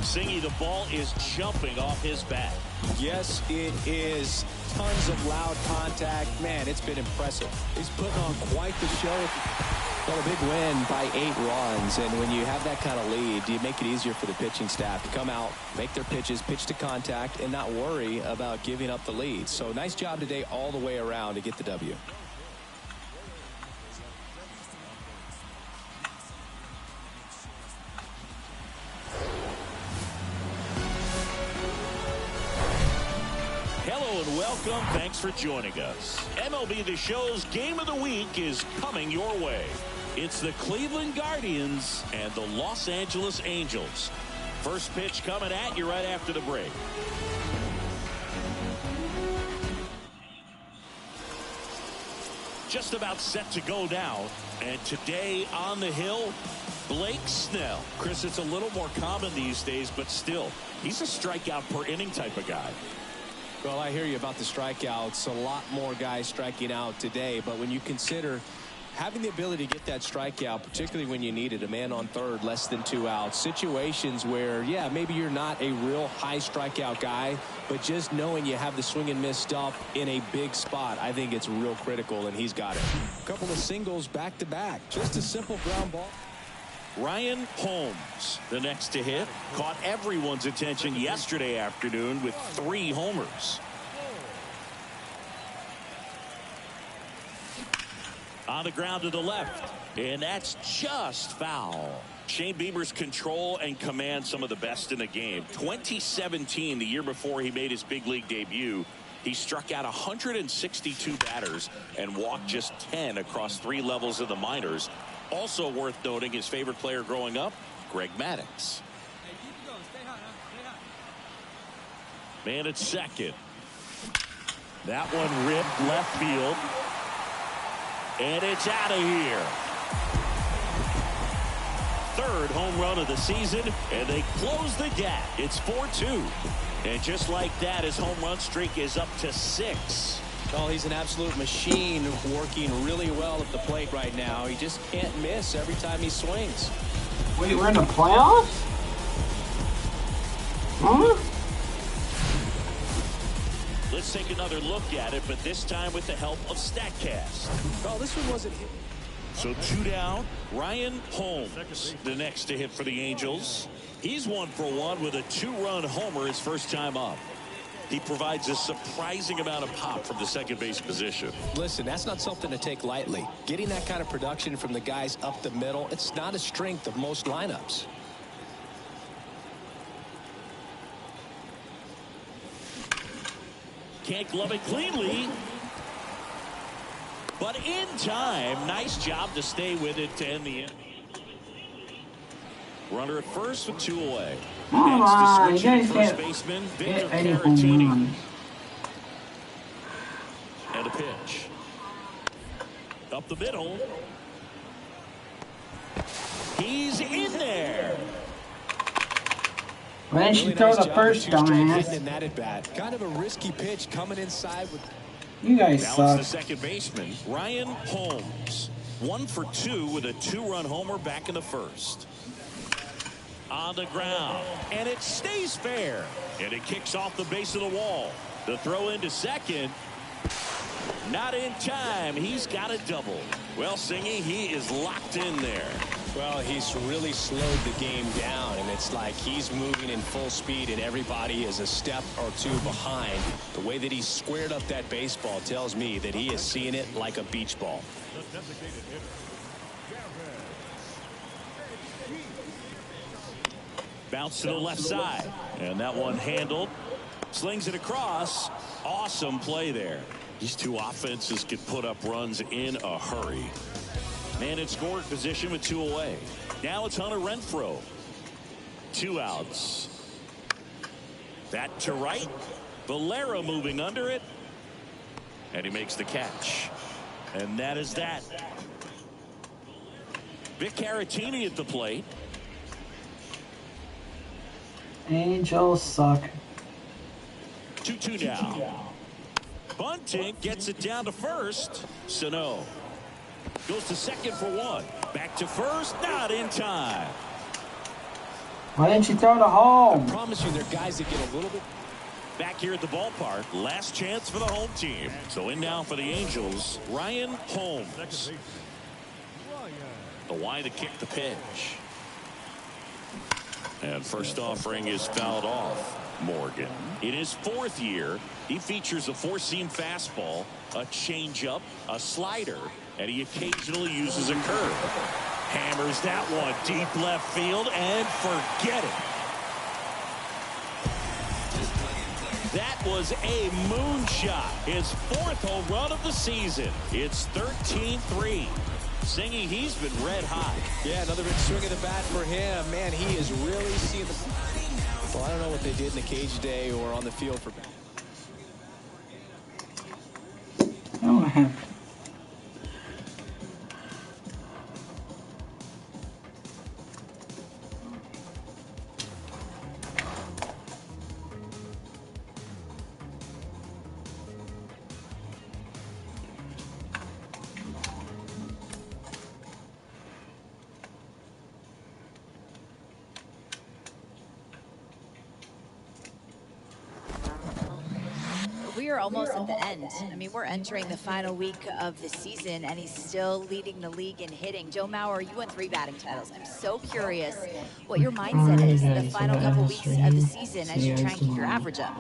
Singy, the ball is jumping off his bat. Yes, it is. Tons of loud contact. Man, it's been impressive. He's putting on quite the show. Well, a big win by 8 runs, and when you have that kind of lead, you make it easier for the pitching staff to come out, make their pitches, pitch to contact, and not worry about giving up the lead. So nice job today all the way around to get the W. And welcome. Thanks for joining us. MLB The Show's Game of the Week is coming your way. It's the Cleveland Guardians and the Los Angeles Angels. First pitch coming at you right after the break. Just about set to go down. And today on the hill, Blake Snell. Chris, it's a little more common these days, but still, he's a strikeout per inning type of guy. Well, I hear you about the strikeouts. A lot more guys striking out today. But when you consider having the ability to get that strikeout, particularly when you need it, a man on third, less than 2 outs, situations where, yeah, maybe you're not a real high strikeout guy, but just knowing you have the swing and miss stuff in a big spot, I think it's real critical, and he's got it. A couple of singles back to back. Just a simple ground ball. Ryan Holmes, the next to hit, caught everyone's attention yesterday afternoon with 3 homers. On the ground to the left, and that's just foul. Shane Bieber's control and command, some of the best in the game. 2017, the year before he made his big league debut, he struck out 162 batters and walked just 10 across 3 levels of the minors. Also worth noting, his favorite player growing up, Greg Maddux. Man at second. That one ripped left field. And it's out of here. Third home run of the season, and they close the gap. It's 4-2. And just like that, his home run streak is up to 6. Oh, he's an absolute machine, working really well at the plate right now. He just can't miss every time he swings. Wait, we're in the playoffs? Huh? Let's take another look at it, but this time with the help of StatCast. Oh, this one wasn't hit. So 2 down. Ryan Holmes, the next to hit for the Angels. He's 1 for 1 with a 2-run homer his first time up. He provides a surprising amount of pop from the second base position. Listen, that's not something to take lightly. Getting that kind of production from the guys up the middle, it's not a strength of most lineups. Can't glove it cleanly. But in time, nice job to stay with it to end the inning. Runner at first with 2 away. Next to switch in first baseman, Victor Caratini. And a pitch. Up the middle. He's in there. Why didn't you throw nice the job first, of two-strike dumbass? hitting in that at bat. Kind of a risky pitch coming inside with. You guys Now suck. it's the second baseman, Ryan Holmes. 1 for 2 with a 2-run homer back in the first. On the ground, and it stays fair. And it kicks off the base of the wall. The throw into second. Not in time. He's got a double. Well, Singy, he is locked in there. Well, he's really slowed the game down, and it's like he's moving in full speed, and everybody is a step or two behind. The way that he squared up that baseball tells me that he is seeing it like a beach ball. Bounce to the left side, and that one handled. Slings it across. Awesome play there. These two offenses could put up runs in a hurry. Man in scoring position with 2 away. Now it's Hunter Renfroe. 2 outs. That to right. Valera moving under it. And he makes the catch. And that is that. Vic Caratini at the plate. Angels suck. 2-2 now. Bunting gets it down to first. Sano goes to second for 1. Back to first. Not in time. Why didn't you throw the home? I promise you, there are guys that get a little bit. Back here at the ballpark. Last chance for the home team. So in now for the Angels, Ryan Holmes. The Y to kick the pitch. And first offering is fouled off. Morgan. In his 4th year, he features a 4-seam fastball, a changeup, a slider, and he occasionally uses a curve. Hammers that one deep left field and forget it. That was a moonshot. His 4th home run of the season. It's 13-3. Singy, he's been red hot. Yeah, another big swing of the bat for him. Man, he is really seeing the. Well, I don't know what they did in the cage today or on the field for. Oh, We are almost at the end. I mean, we're entering the final week of the season, and he's still leading the league in hitting. Joe Mauer, you won 3 batting titles. I'm so curious what your mindset is in the final couple weeks of the season as you try and keep your average up.